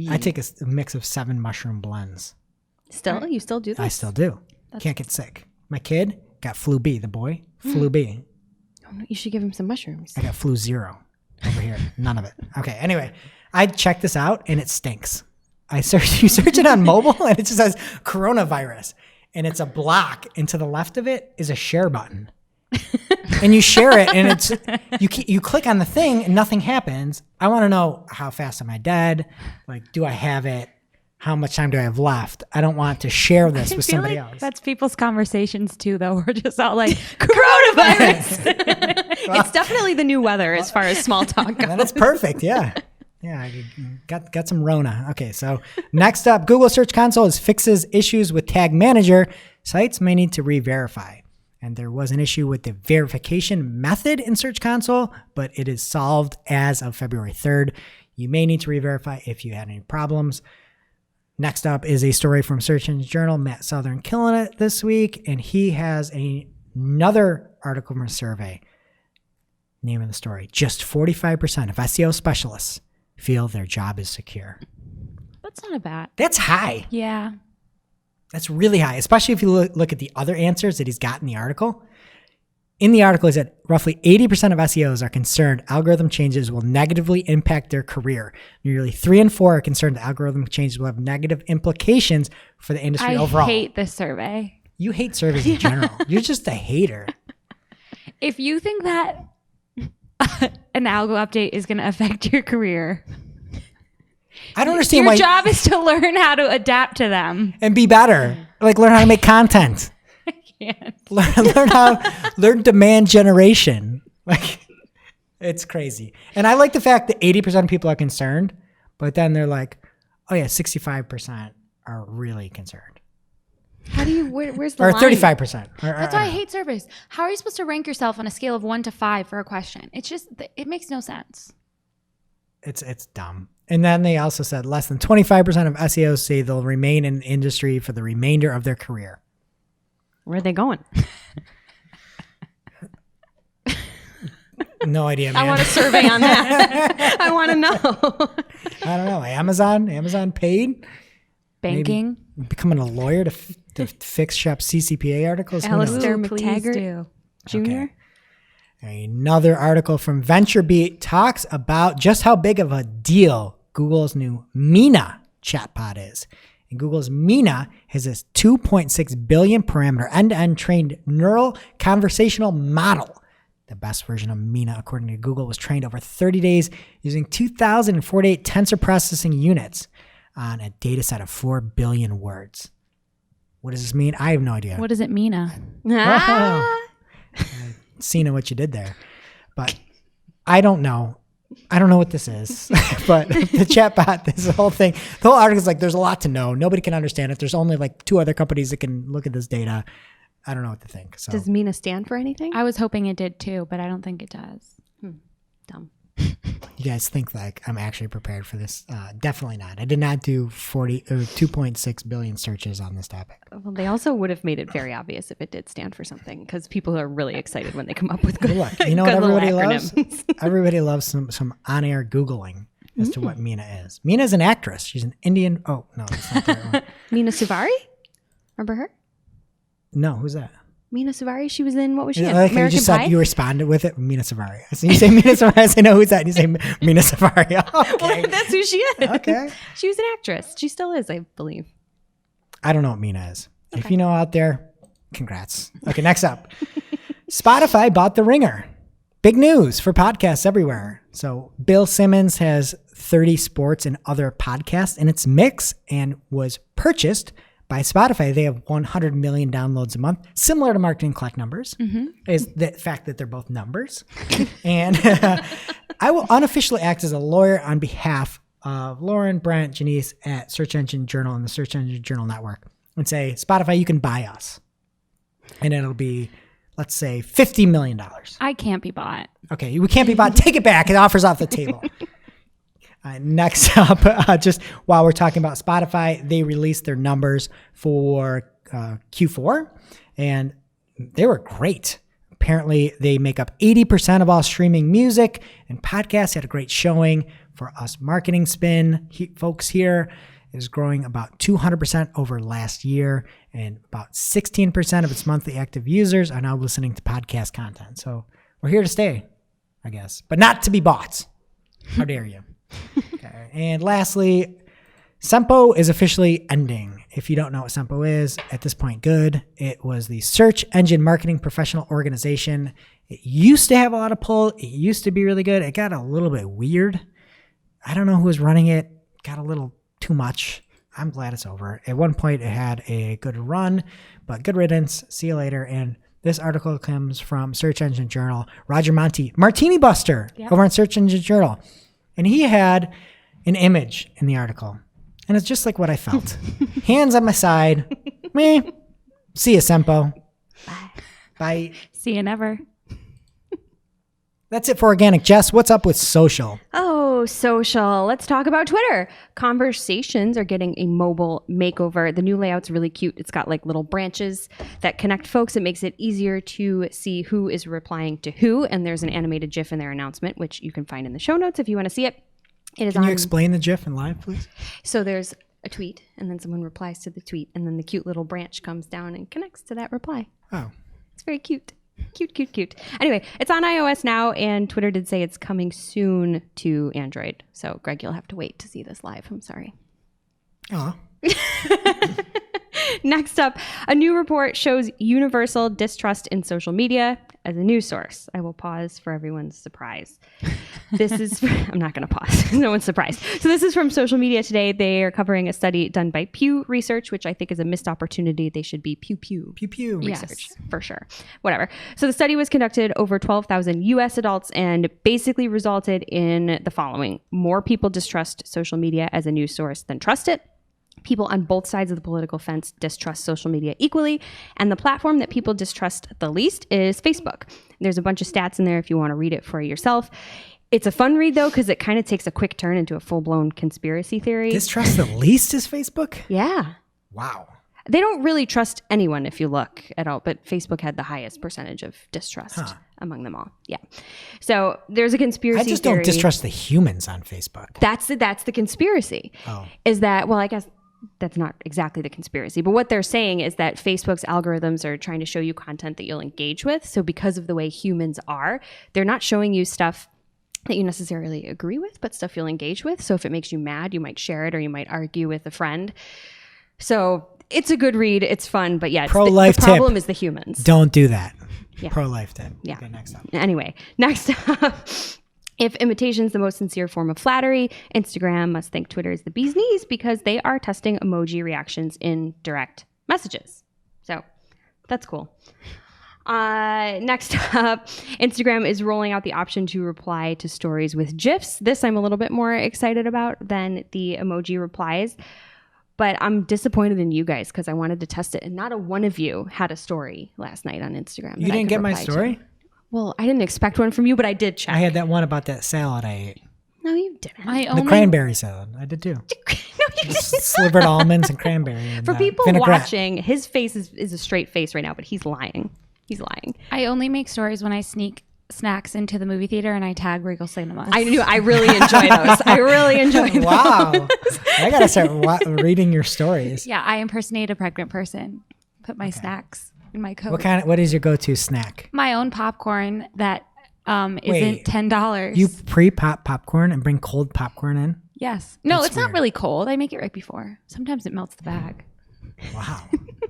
I take a mix of 7 mushroom blends. Still? You still do that? I still do. Can't get sick. My kid got flu B, the boy. Flu B. Oh, no, you should give him some mushrooms. I got flu 0 over here. None of it. Okay, anyway, I checked this out and it stinks. You search it on mobile and it just says coronavirus. And it's a block, and to the left of it is a share button. And you share it, and it's you click on the thing, and nothing happens. I want to know, how fast am I dead? Like, do I have it? How much time do I have left? I don't want to share this with somebody else. That's people's conversations too, though. We're just all like, coronavirus. It's definitely the new weather as far as small talk goes. That's perfect. Yeah. Yeah, I got some Rona. Okay, so next up, Google Search Console fixes issues with Tag Manager. Sites may need to re-verify. And there was an issue with the verification method in Search Console, but it is solved as of February 3rd. You may need to re-verify if you had any problems. Next up is a story from Search Engine Journal. Matt Southern killing it this week. And he has another article from a survey. Name of the story. Just 45% of SEO specialists feel their job is secure. That's not bad. That's high. Yeah. That's really high, especially if you look at the other answers that he's got in the article. In the article, he said roughly 80% of SEOs are concerned algorithm changes will negatively impact their career. Nearly 3 in 4 are concerned that algorithm changes will have negative implications for the industry overall. I hate this survey. You hate surveys in general. You're just a hater. If you think that an algo update is going to affect your career, I don't understand your why. job is to learn how to adapt to them. And be better. Like learn how to make content. Can't. Learn demand generation. Like it's crazy. And I like the fact that 80% of people are concerned, but then they're like, oh yeah, 65% are really concerned. How do you, where's the Or line? 35%. That's why I hate surveys. How are you supposed to rank yourself on a scale of 1 to 5 for a question? It's just, it makes no sense. It's dumb. And then they also said less than 25% of SEOs say they'll remain in the industry for the remainder of their career. Where are they going? No idea, man. I want a survey on that. I want to know. I don't know. Amazon paid? Banking. Maybe becoming a lawyer to fix Shep's CCPA articles? Who knows? Alistair Ooh, please McTaggart do. Jr. Okay. Another article from VentureBeat talks about just how big of a deal Google's new Mina chatbot is. And Google's Mina has this 2.6 billion parameter end-to-end trained neural conversational model. The best version of Mina, according to Google, was trained over 30 days using 2,048 tensor processing units on a data set of 4 billion words. What does this mean? I have no idea. What does it mean? Seen what you did there. But I don't know. I don't know what this is. But the chatbot, this whole thing, the whole article is like, there's a lot to know. Nobody can understand it. There's only like 2 other companies that can look at this data. I don't know what to think. So Does Mina stand for anything? I was hoping it did too, but I don't think it does. Dumb. you guys think like I'm actually prepared for this? Definitely not. I did not do 2.6 billion searches on this topic. Well, they also would have made it very obvious if it did stand for something, because people are really excited when they come up with good, Look, you know what good little everybody loves? acronyms. Everybody loves some on-air Googling as to what Mina is. Mina is an actress. She's an Indian. Oh, no, that's not the right one. Mina Suvari? Remember her? No, who's that? Mina Suvari? She was in, what was she in? Like you American just Pie? said, you responded with it, Mina Savari. So you say Mina Savari, I say, no, who's that? And you say Mina Savari. Okay. Well, that's who she is. Okay. She was an actress. She still is, I believe. I don't know what Mina is. Okay. If you know out there, congrats. Okay, next up. Spotify bought The Ringer. Big news for podcasts everywhere. So Bill Simmons has 30 sports and other podcasts in its mix and was purchased by Spotify. They have 100 million downloads a month, similar to Marketing Collect numbers, is the fact that they're both numbers. And I will unofficially act as a lawyer on behalf of Lauren, Brent, Janice at Search Engine Journal and the Search Engine Journal Network and say, Spotify, you can buy us. And it'll be, let's say, $50 million. I can't be bought. Okay, we can't be bought. Take it back. It offers off the table. Next up, just while we're talking about Spotify, they released their numbers for Q4, and they were great. Apparently, they make up 80% of all streaming music, and podcasts had a great showing for us. Marketing Spin folks here is growing about 200% over last year, and about 16% of its monthly active users are now listening to podcast content. So we're here to stay, I guess, but not to be bought. How dare you? Okay. And lastly, Sempo is officially ending. If you don't know what Sempo is, at this point, good. It was the Search Engine Marketing Professional Organization. It used to have a lot of pull. It used to be really good. It got a little bit weird. I don't know who was running it. Got a little too much. I'm glad it's over. At one point, it had a good run, but good riddance. See you later. And this article comes from Search Engine Journal. Roger Martini Buster over on Search Engine Journal. And he had an image in the article. And it's just like what I felt. Hands on my side. Meh. See ya, Sempo. Bye. See you never. That's it for organic. Jess, what's up with social? Oh, social. Let's talk about Twitter. Conversations are getting a mobile makeover. The new layout's really cute. It's got like little branches that connect folks. It makes it easier to see who is replying to who. And there's an animated GIF in their announcement, which you can find in the show notes if you want to see it. Can you explain the GIF in live, please? So there's a tweet, and then someone replies to the tweet, and then the cute little branch comes down and connects to that reply. Oh. It's very cute. Cute. Anyway, it's on iOS now, and Twitter did say it's coming soon to Android. So, Greg, you'll have to wait to see this live. I'm sorry. Aw. Next up, a new report shows universal distrust in social media as a news source. I will pause for everyone's surprise. This is, I'm not going to pause. No one's surprised. So this is from Social Media Today. They are covering a study done by Pew Research, which I think is a missed opportunity. They should be Pew Research, Yes. for sure. Whatever. So the study was conducted over 12,000 US adults and basically resulted in the following. More people distrust social media as a news source than trust it. People on both sides of the political fence distrust social media equally. And the platform that people distrust the least is Facebook. There's a bunch of stats in there if you want to read it for yourself. It's a fun read, though, because it kind of takes a quick turn into a full-blown conspiracy theory. Distrust the least is Facebook? Yeah. Wow. They don't really trust anyone if you look at all, but Facebook had the highest percentage of distrust among them all. Yeah. So there's a conspiracy I just theory. don't distrust the humans on Facebook. That's the conspiracy. Oh. Is that, well, I guess that's not exactly the conspiracy, but what they're saying is that Facebook's algorithms are trying to show you content that you'll engage with. So because of the way humans are, they're not showing you stuff that you necessarily agree with, but stuff you'll engage with. So if it makes you mad, you might share it or you might argue with a friend. So it's a good read. It's fun, but yeah, Pro-life the problem tip. is the humans. Don't do that. Yeah. Pro-life tip. Yeah. Okay, next up. Anyway, next up. If imitation is the most sincere form of flattery, Instagram must think Twitter is the bee's knees because they are testing emoji reactions in direct messages. So that's cool. Next up, Instagram is rolling out the option to reply to stories with GIFs. This I'm a little bit more excited about than the emoji replies. But I'm disappointed in you guys because I wanted to test it. And not a one of you had a story last night on Instagram. You didn't get my story? Well, I didn't expect one from you, but I did check. I had that one about that salad I ate. No, you didn't. The cranberry salad. I did too. No, you didn't. Slivered almonds and cranberry. And, For people vinaigrette. watching, his face is a straight face right now, but he's lying. He's lying. I only make stories when I sneak snacks into the movie theater and I tag Regal Cinemas. I really enjoy those. I really enjoy those. Wow. I got to start reading your stories. Yeah, I impersonate a pregnant person. Put my snacks in my coat. What is your go-to snack? My own popcorn that isn't Wait. $10. You pre-pop popcorn and bring cold popcorn in? Yes. No, That's it's not weird. really cold. I make it right before. Sometimes it melts the bag. Wow.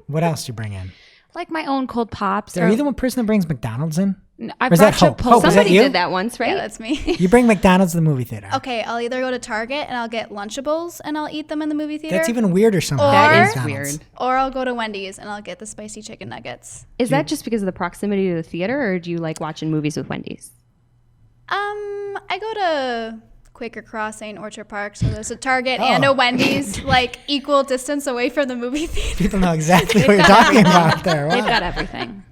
What else do you bring in? Like my own cold pops. Are you the one person that brings McDonald's in? I Or is that brought Hope? Hope, is that Somebody you? did that once, right? Yeah, that's me. You bring McDonald's to the movie theater. Okay, I'll either go to Target and I'll get Lunchables and I'll eat them in the movie theater. That's even weirder somehow. That than is McDonald's. weird. Or I'll go to Wendy's and I'll get the spicy chicken nuggets. Is that just because of the proximity to the theater, or do you like watching movies with Wendy's? I go to Quaker Crossing, Orchard Park, so there's a Target and a Wendy's like equal distance away from the movie theater. People know exactly what you're talking about there. They've Wow. got everything.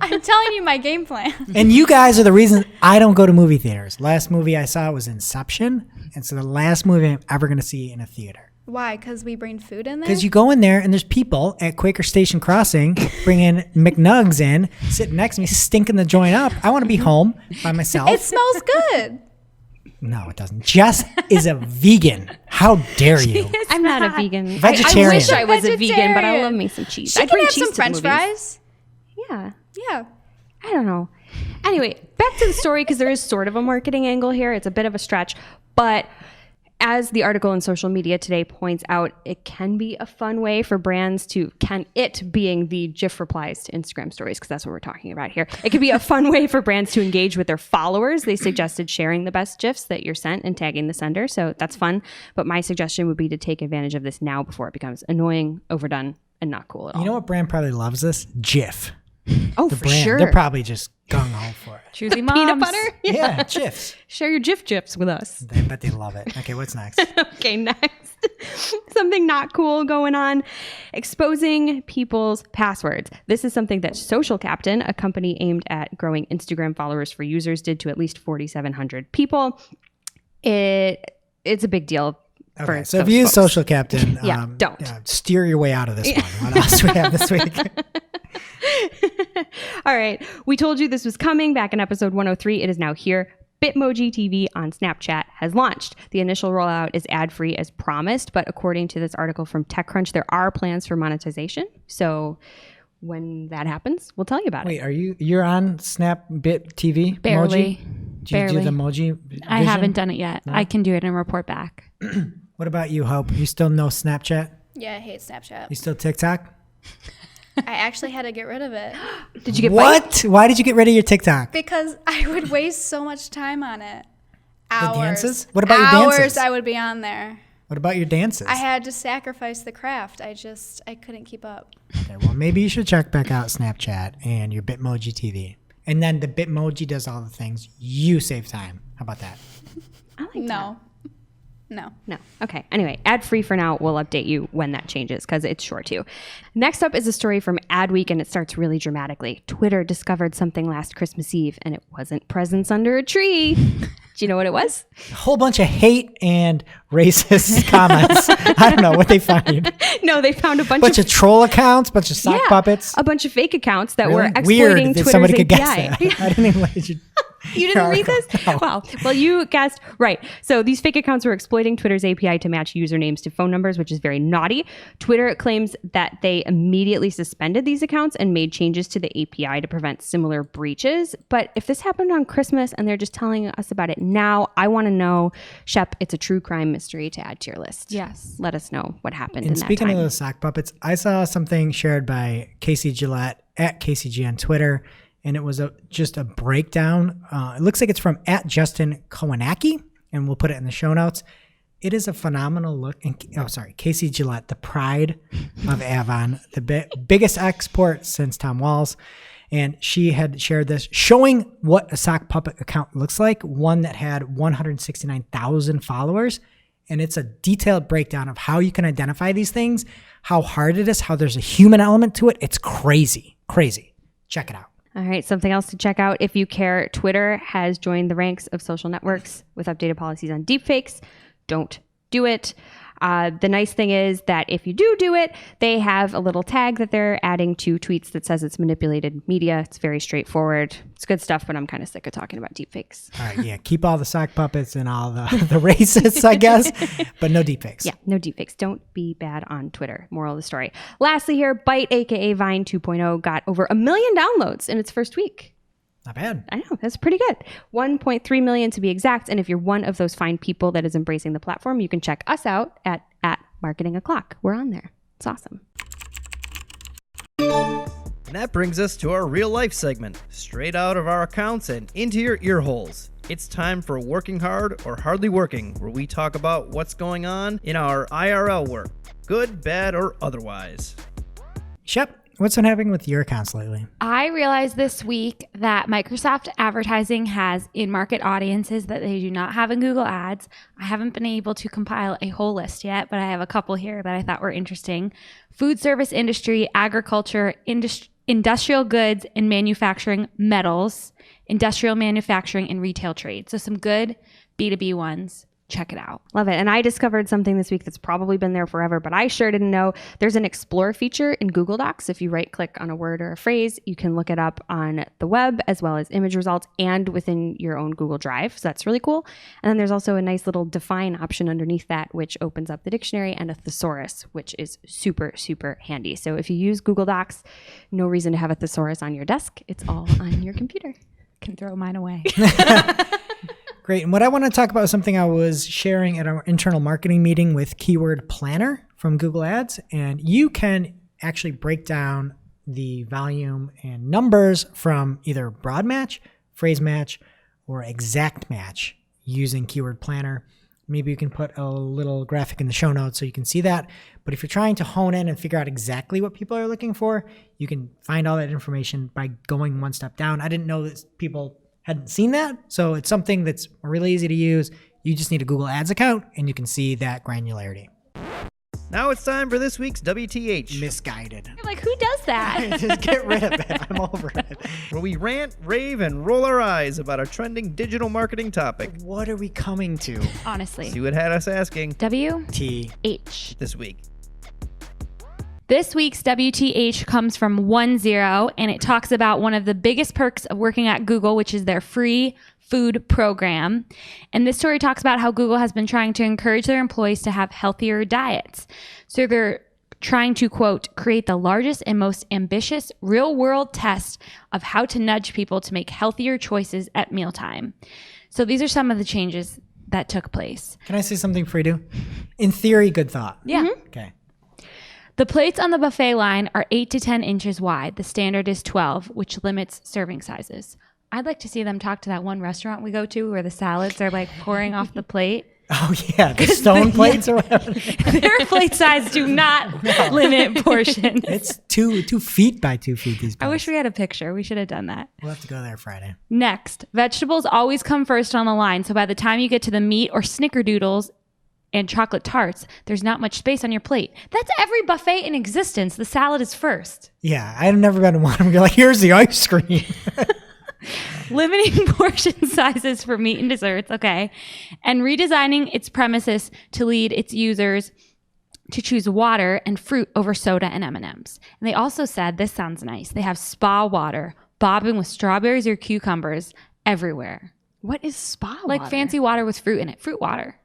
I'm telling you my game plan. And you guys are the reason I don't go to movie theaters. Last movie I saw was Inception. And so the last movie I'm ever going to see in a theater. Why? Because we bring food in there? Because you go in there and there's people at Quaker Station Crossing bringing McNugs in, sitting next to me, stinking the joint up. I want to be home by myself. It smells good. No, it doesn't. Jess is a vegan. How dare you? I'm not a vegan. Vegetarian. I wish I was a vegan, but I Vegetarian. love me some cheese. She I'd can bring have cheese some to French the movies. fries. Yeah. Yeah. I don't know. Anyway, back to the story because there is sort of a marketing angle here. It's a bit of a stretch, but as the article in Social Media Today points out, it can be a fun way for brands to, being the GIF replies to Instagram stories, because that's what we're talking about here. It could be a fun way for brands to engage with their followers. They suggested sharing the best GIFs that you're sent and tagging the sender, so that's fun. But my suggestion would be to take advantage of this now before it becomes annoying, overdone, and not cool at all. You know what brand probably loves this? Jif. Oh, The for brand. sure. They're probably just gung-ho for it. Choosy moms. Peanut butter? Yeah, Jifs. Share your GIFs with us. I bet they love it. Okay, what's next? Okay, next. Something not cool going on. Exposing people's passwords. This is something that Social Captain, a company aimed at growing Instagram followers for users, did to at least 4,700 people. It's a big deal. Okay, so if you use Social Captain, don't. Steer your way out of this one. What else do we have this week? All right. We told you this was coming back in episode 103. It is now here. Bitmoji TV on Snapchat has launched. The initial rollout is ad-free as promised, but according to this article from TechCrunch, there are plans for monetization. So when that happens, we'll tell you about it. Wait, you're on Snapbit TV? Barely. Emoji? Do you do the emoji vision? I haven't done it yet. No? I can do it and report back. What about you, Hope? You still know Snapchat? Yeah, I hate Snapchat. You still TikTok? I actually had to get rid of it. Did you get what? Why did you get rid of your TikTok? Because I would waste so much time on it. Hours. The dances? What about your dances? Hours I would be on there. What about your dances? I had to sacrifice the craft. I couldn't keep up. Okay, well, maybe you should check back out Snapchat and your Bitmoji TV. And then the Bitmoji does all the things. You save time. How about that? I like that. No. Okay. Anyway, ad-free for now. We'll update you when that changes because it's sure to. Next up is a story from Adweek, and it starts really dramatically. Twitter discovered something last Christmas Eve, and it wasn't presents under a tree. Do you know what it was? A whole bunch of hate and racist comments. I don't know what they find. No, they found a bunch of troll accounts, bunch of sock puppets. A bunch of fake accounts that really? were exploiting Weird that Twitter's somebody could API. guess that. I didn't even let you. You didn't read this? No. Wow. Well, you guessed right. So these fake accounts were exploiting Twitter's API to match usernames to phone numbers, which is very naughty. Twitter claims that they immediately suspended these accounts and made changes to the API to prevent similar breaches. But if this happened on Christmas and they're just telling us about it now, I want to know, Shep, it's a true crime mystery to add to your list. Yes. Let us know what happened And in that speaking time. of those sock puppets, I saw something shared by Casey Gillette at KCG on Twitter. And it was just a breakdown. It looks like it's from @Justin Kowanaki, and we'll put it in the show notes. It is a phenomenal look. Casey Gillette, the pride of Avon, the biggest export since Tom Walls. And she had shared this, showing what a sock puppet account looks like, one that had 169,000 followers. And it's a detailed breakdown of how you can identify these things, how hard it is, how there's a human element to it. It's crazy. Check it out. All right, something else to check out if you care. Twitter has joined the ranks of social networks with updated policies on deepfakes. Don't do it. The nice thing is that if you do it, they have a little tag that they're adding to tweets that says it's manipulated media. It's very straightforward. It's good stuff, but I'm kind of sick of talking about deepfakes. All right, yeah, keep all the sock puppets and all the racists, I guess, but no deepfakes. Yeah, no deepfakes. Don't be bad on Twitter. Moral of the story. Lastly here, Byte, aka Vine 2.0, got over 1 million downloads in its first week. Not bad. I know, that's pretty good. 1.3 million to be exact. And if you're one of those fine people that is embracing the platform, you can check us out at Marketing O'Clock. We're on there. It's awesome. And that brings us to our real life segment, straight out of our accounts and into your ear holes. It's time for Working Hard or Hardly Working, where we talk about what's going on in our IRL work, good, bad, or otherwise. Shep, what's been happening with your accounts lately? I realized this week that Microsoft Advertising has in-market audiences that they do not have in Google Ads. I haven't been able to compile a whole list yet, but I have a couple here that I thought were interesting. Food service industry, agriculture, industrial goods and manufacturing, metals, industrial manufacturing, and retail trade. So some good B2B ones. Check it out. Love it. And I discovered something this week that's probably been there forever, but I sure didn't know. There's an Explore feature in Google Docs. If you right click on a word or a phrase, you can look it up on the web as well as image results and within your own Google Drive. So that's really cool. And then there's also a nice little define option underneath that, which opens up the dictionary and a thesaurus, which is super, super handy. So if you use Google Docs, no reason to have a thesaurus on your desk. It's all on your computer. Can throw mine away. Great. And what I want to talk about is something I was sharing at our internal marketing meeting with Keyword Planner from Google Ads. And you can actually break down the volume and numbers from either broad match, phrase match, or exact match using Keyword Planner. Maybe you can put a little graphic in the show notes so you can see that. But if you're trying to hone in and figure out exactly what people are looking for, you can find all that information by going one step down. I didn't know that people hadn't seen that. So it's something that's really easy to use. You just need a Google Ads account and you can see that granularity. Now it's time for this week's WTH. Misguided. Like, who does that? Just get rid of it. I'm over it. Where we rant, rave, and roll our eyes about a trending digital marketing topic. What are we coming to Honestly. See what had us asking WH. this week. This week's WTH comes from 10, and it talks about one of the biggest perks of working at Google, which is their free food program. And this story talks about how Google has been trying to encourage their employees to have healthier diets. So they're trying to, quote, create the largest and most ambitious real-world test of how to nudge people to make healthier choices at mealtime. So these are some of the changes that took place. Can I say something for you? In theory, good thought. Yeah. Okay. The plates on the buffet line are 8 to 10 inches wide. The standard is 12, which limits serving sizes. I'd like to see them talk to that one restaurant we go to where the salads are like pouring off the plate. Oh, yeah. The stone plates or whatever. Their plate size do not limit portions. It's 2 feet by 2 feet, these I plates. wish we had a picture. We should have done that. We'll have to go there Friday. Next, vegetables always come first on the line. So by the time you get to the meat or snickerdoodles and chocolate tarts, there's not much space on your plate. That's every buffet in existence. The salad is first. Yeah, I've never been to one where you're like, here's the ice cream. Limiting portion sizes for meat and desserts, okay, and redesigning its premises to lead its users to choose water and fruit over soda and M&Ms. And they also said, this sounds nice, they have spa water, bobbing with strawberries or cucumbers everywhere. What is spa water? Like fancy water with fruit in it, fruit water.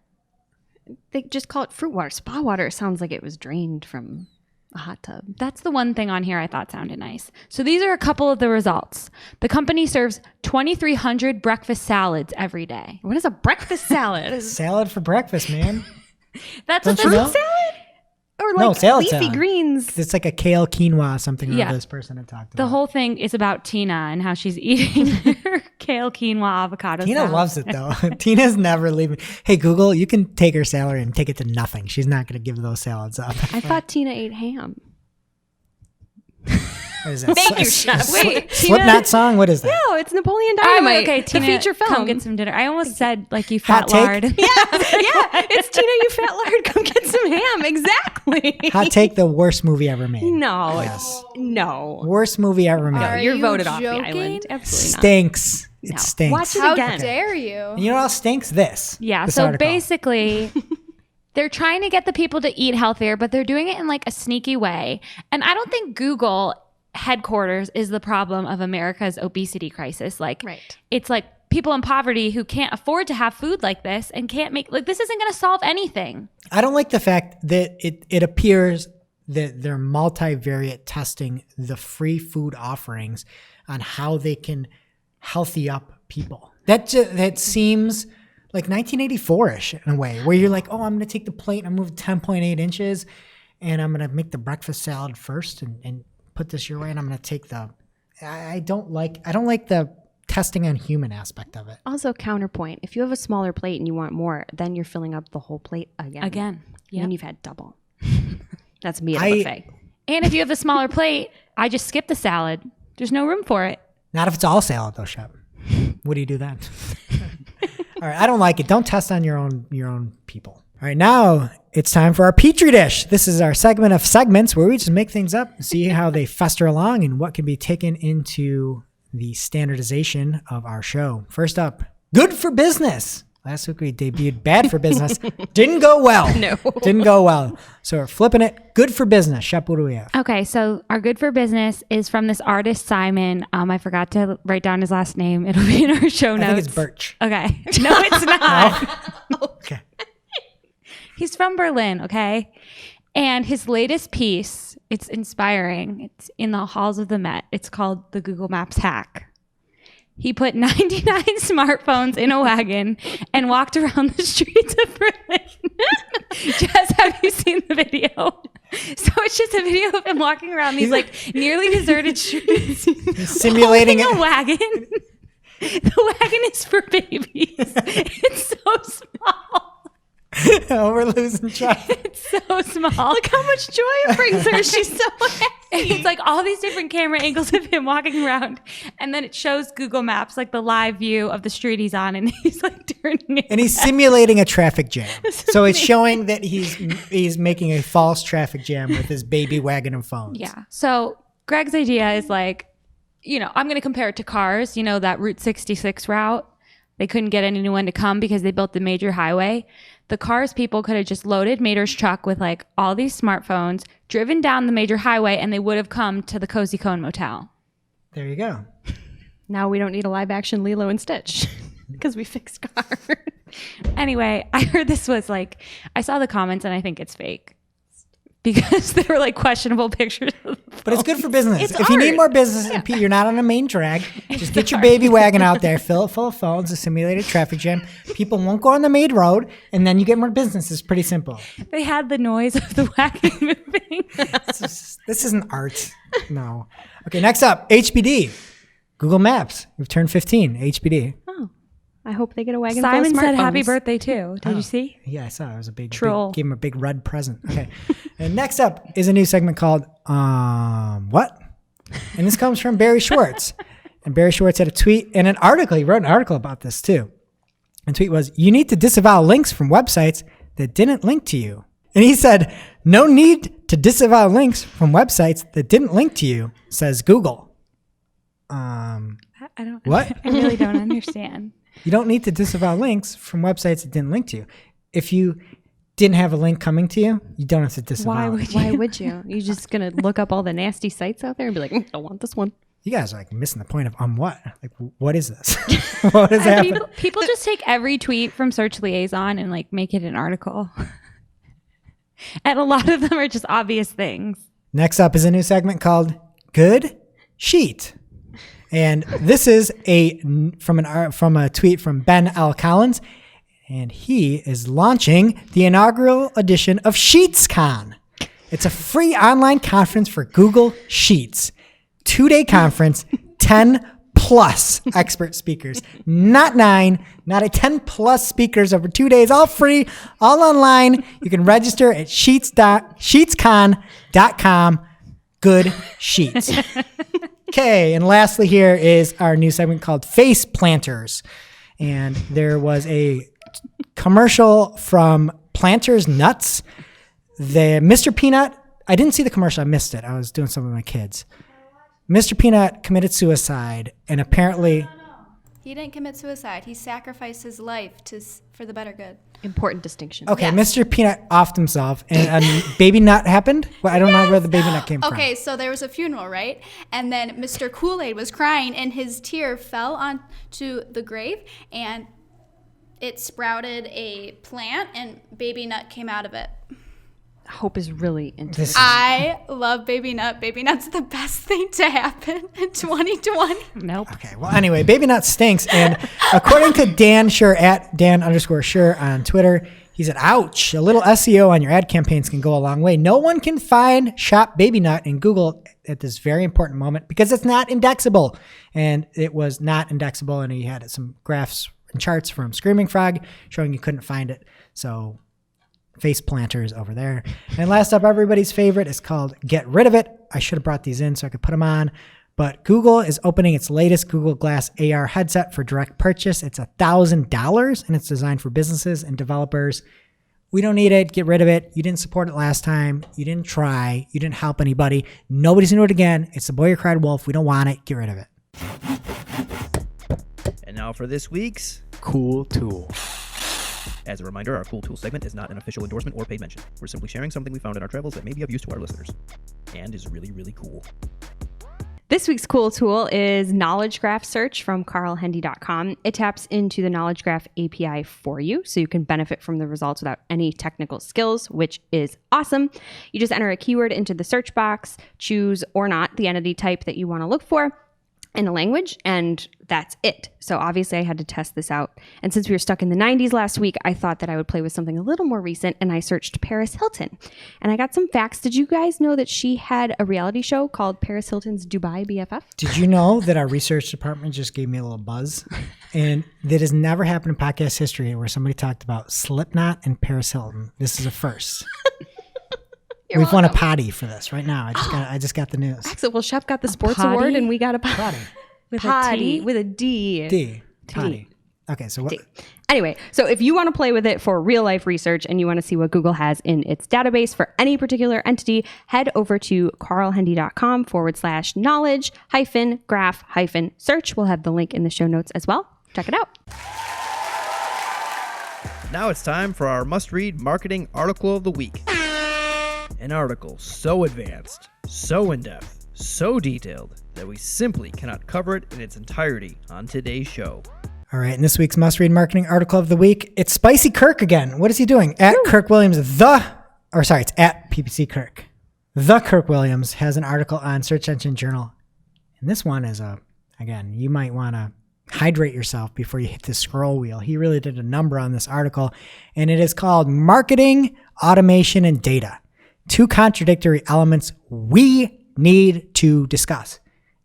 They just call it fruit water. Spa water sounds like it was drained from a hot tub. That's the one thing on here I thought sounded nice. So these are a couple of the results. The company serves 2,300 breakfast salads every day. What is a breakfast salad? Salad for breakfast, man. That's Don't what you the know? Salad? Or No, like salad leafy salad. greens. It's like a kale quinoa something Yeah. or this person had talked The about. whole thing is about Tina and how she's eating her kale, quinoa, avocado Tina salad. loves it though. Tina's never leaving. Hey, Google, you can take her salary and take it to nothing. She's not going to give those salads up. I thought Tina ate ham. What is that? Thank you, Shep. Wait, Slipknot song? What is that? No, it's Napoleon I'm Dynamite. okay, Tina, the feature film. come get some dinner. I almost said, like, you Hot fat take? lard. Yeah, it's Tina, you fat lard. Come get some ham. Exactly. Hot take, the worst movie ever made. No. Yes. No. Worst movie ever made. Are You're you voted off the joking? island. Absolutely not. Stinks. It No. stinks. Watch it How again. dare you? You know what else stinks? This. Yeah, This so article. basically, they're trying to get the people to eat healthier, but they're doing it in like a sneaky way. And I don't think Google headquarters is the problem of America's obesity crisis. Like, Right. it's like people in poverty who can't afford to have food like this and can't make, like, this isn't going to solve anything. I don't like the fact that it appears that they're multivariate testing the free food offerings on how they can healthy up people. That seems like 1984-ish in a way, where you're like, oh, I'm going to take the plate and I'm moving 10.8 inches and I'm going to make the breakfast salad first and put this your way, and I'm going to take the. I don't like the testing on human aspect of it. Also, counterpoint. If you have a smaller plate and you want more, then you're filling up the whole plate again. Again. And Yeah. then you've had double. That's me at a buffet. And if you have a smaller plate, I just skip the salad. There's no room for it. Not if it's all salad though, Shep. What do you do then? All right, I don't like it. Don't test on your own people. All right, now it's time for our Petri dish. This is our segment of segments where we just make things up and see how they fester along and what can be taken into the standardization of our show. First up, good for business. Last week we debuted bad for business. Didn't go well. No. Didn't go well. So we're flipping it. Good for business. Shep, what do we have? Okay, so our good for business is from this artist, Simon. I forgot to write down his last name. It'll be in our show I notes. think it's Birch. Okay. No, it's not. Okay. He's from Berlin, okay? And his latest piece, it's inspiring. It's in the halls of the Met. It's called The Google Maps Hack. He put 99 smartphones in a wagon and walked around the streets of Berlin. Jess, have you seen the video? So it's just a video of him walking around these like nearly deserted streets. Simulating holding it. a wagon. The wagon is for babies. It's so small. Oh, we're losing track. It's so small. Look how much joy it brings her. She's so happy. It's like all these different camera angles of him walking around. And then it shows Google Maps, like the live view of the street he's on. And he's like turning it. And he's simulating a traffic jam. So it's showing that he's making a false traffic jam with his baby wagon and phones. Yeah. So Greg's idea is like, I'm going to compare it to cars, that Route 66 route. They couldn't get anyone to come because they built the major highway. The cars people could have just loaded Mater's truck with like all these smartphones, driven down the major highway, and they would have come to the Cozy Cone Motel. There you go. Now we don't need a live action Lilo and Stitch because we fixed cars. Anyway, I heard this was like, I saw the comments and I think it's fake. Because they were like questionable pictures of the But it's good for business. It's If you need art. more business and you're not on a main drag, just get your baby wagon out there, fill it full of phones, a simulated traffic jam. People won't go on the main road, and then you get more business. It's pretty simple. They had the noise of the wagon moving. This isn't art. No. Okay, next up, HBD. Google Maps. We've turned 15, HBD. I hope they get a wagon Simon full of said happy smartphones. birthday too. Did you see? Yeah, I saw it. It was a big Troll. gave him a big red present. Okay. And next up is a new segment called What? And this comes from Barry Schwartz. And Barry Schwartz had a tweet and an article. He wrote an article about this too. And the tweet was, "You need to disavow links from websites that didn't link to you." And he said, "No need to disavow links from websites that didn't link to you," says Google. I don't. What? I really don't understand. You don't need to disavow links from websites that didn't link to you. If you didn't have a link coming to you, you don't have to disavow Why it. would Why would you? You're just going to look up all the nasty sites out there and be like, I want this one. You guys are like missing the point of what? Like, what is this? What is happening? People just take every tweet from Search Liaison and like make it an article. And a lot of them are just obvious things. Next up is a new segment called Good Sheet. And this is from a tweet from Ben L. Collins. And he is launching the inaugural edition of SheetsCon. It's a free online conference for Google Sheets. 2-day conference, 10 plus expert speakers. Not 9, not a 10 plus speakers over 2 days, all free, all online. You can register at sheetscon.com. Good Sheets. Okay, and lastly here is our new segment called Face Planters. And there was a commercial from Planters Nuts. The Mr. Peanut, I didn't see the commercial, I missed it. I was doing something with my kids. Mr. Peanut committed suicide, and apparently... He didn't commit suicide. He sacrificed his life for the better good. Important distinction. Okay, Yes. Mr. Peanut offed himself, and a baby nut happened? Well, I don't know where the baby nut came from. Okay, so there was a funeral, right? And then Mr. Kool-Aid was crying, and his tear fell onto the grave, and it sprouted a plant, and baby nut came out of it. Hope is really into This- this. I love baby nut. Baby nut's the best thing to happen in 2020. Nope. Okay, well, anyway, baby nut stinks, and according to Dan Schur, at Dan_Schur on Twitter, he said, ouch, a little SEO on your ad campaigns can go a long way. No one can find Shop Baby Nut in Google at this very important moment because it's not indexable. And it was not indexable, and he had some graphs and charts from Screaming Frog showing you couldn't find it. So face planters over there. And last up, everybody's favorite is called Get Rid of It. I should have brought these in so I could put them on. But Google is opening its latest Google Glass AR headset for direct purchase. It's $1,000 and it's designed for businesses and developers. We don't need it. Get rid of it. You didn't support it last time. You didn't try. You didn't help anybody. Nobody's going to do it again. It's the boy who cried wolf. We don't want it. Get rid of it. And now for this week's Cool tool. As a reminder, our Cool Tool segment is not an official endorsement or paid mention. We're simply sharing something we found in our travels that may be of use to our listeners. And is really, really cool. This week's cool tool is Knowledge Graph Search from carlhendy.com. It taps into the Knowledge Graph API for you, so you can benefit from the results without any technical skills, which is awesome. You just enter a keyword into the search box, choose or not the entity type that you want to look for in a language, and that's it. So obviously I had to test this out. And since we were stuck in the 90s last week, I thought that I would play with something a little more recent, and I searched Paris Hilton. And I got some facts. Did you guys know that she had a reality show called Paris Hilton's Dubai BFF? Did you know that our research department just gave me a little buzz? And that has never happened in podcast history where somebody talked about Slipknot and Paris Hilton. This is a first. We've won a potty for this right now. I just got the news. Excellent. Well, Shep got the sports potty? award, and we got a Potty. With a potty T? with a D. D. Potty. Okay, so what? Anyway, so if you want to play with it for real life research and you want to see what Google has in its database for any particular entity, head over to carlhendy.com/knowledge-graph-search. We'll have the link in the show notes as well. Check it out. Now it's time for our must-read marketing article of the week. An article so advanced, so in-depth, so detailed that we simply cannot cover it in its entirety on today's show. All right, in this week's must-read marketing article of the week, it's Spicy Kirk again. What is he doing? At Kirk Williams, it's at PPC Kirk. The Kirk Williams has an article on Search Engine Journal. And this one is again, you might want to hydrate yourself before you hit the scroll wheel. He really did a number on this article, and it is called Marketing, Automation, and Data. Two contradictory elements we need to discuss.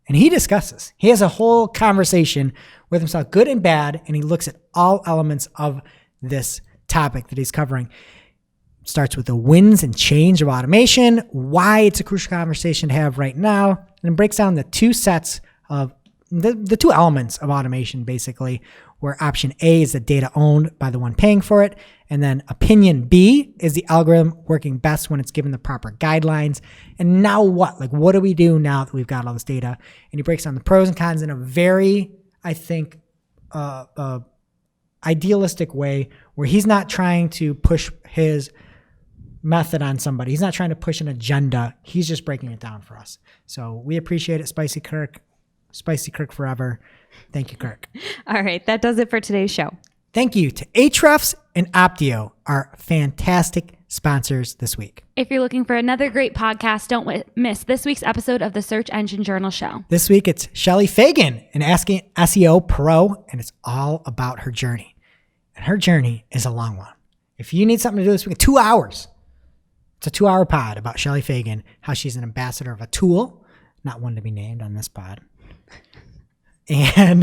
And he discusses. He has a whole conversation with himself, good and bad, and he looks at all elements of this topic that he's covering. Starts with the wins and change of automation, why it's a crucial conversation to have right now, and then breaks down the two sets of the two elements of automation, basically, where option A is the data owned by the one paying for it, and then opinion B is the algorithm working best when it's given the proper guidelines. And now what? Like, what do we do now that we've got all this data? And he breaks down the pros and cons in a very, I think, idealistic way, where he's not trying to push his method on somebody. He's not trying to push an agenda. He's just breaking it down for us. So we appreciate it, Spicy Kirk. Spicy Kirk forever. Thank you, Kirk. All right, that does it for today's show. Thank you to Ahrefs and Optio, our fantastic sponsors this week. If you're looking for another great podcast, don't miss this week's episode of the Search Engine Journal Show. This week, it's Shelly Fagan, an Asking SEO pro, and it's all about her journey. And her journey is a long one. If you need something to do this week, 2 hours. It's a 2-hour pod about Shelly Fagan, how she's an ambassador of a tool, not one to be named on this pod. And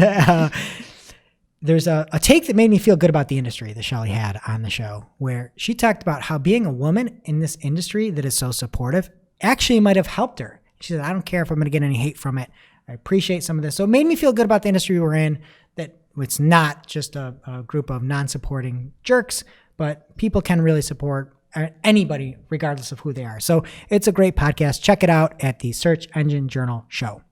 there's a take that made me feel good about the industry that Shelly had on the show, where she talked about how being a woman in this industry that is so supportive actually might have helped her. She said, I don't care if I'm going to get any hate from it. I appreciate some of this. So it made me feel good about the industry we're in, that it's not just a group of non-supporting jerks, but people can really support anybody regardless of who they are. So it's a great podcast. Check it out at the Search Engine Journal Show.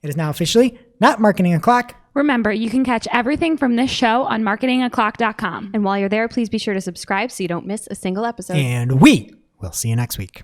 It is now officially not Marketing O'Clock. Remember, you can catch everything from this show on marketingoclock.com. And while you're there, please be sure to subscribe so you don't miss a single episode. And we will see you next week.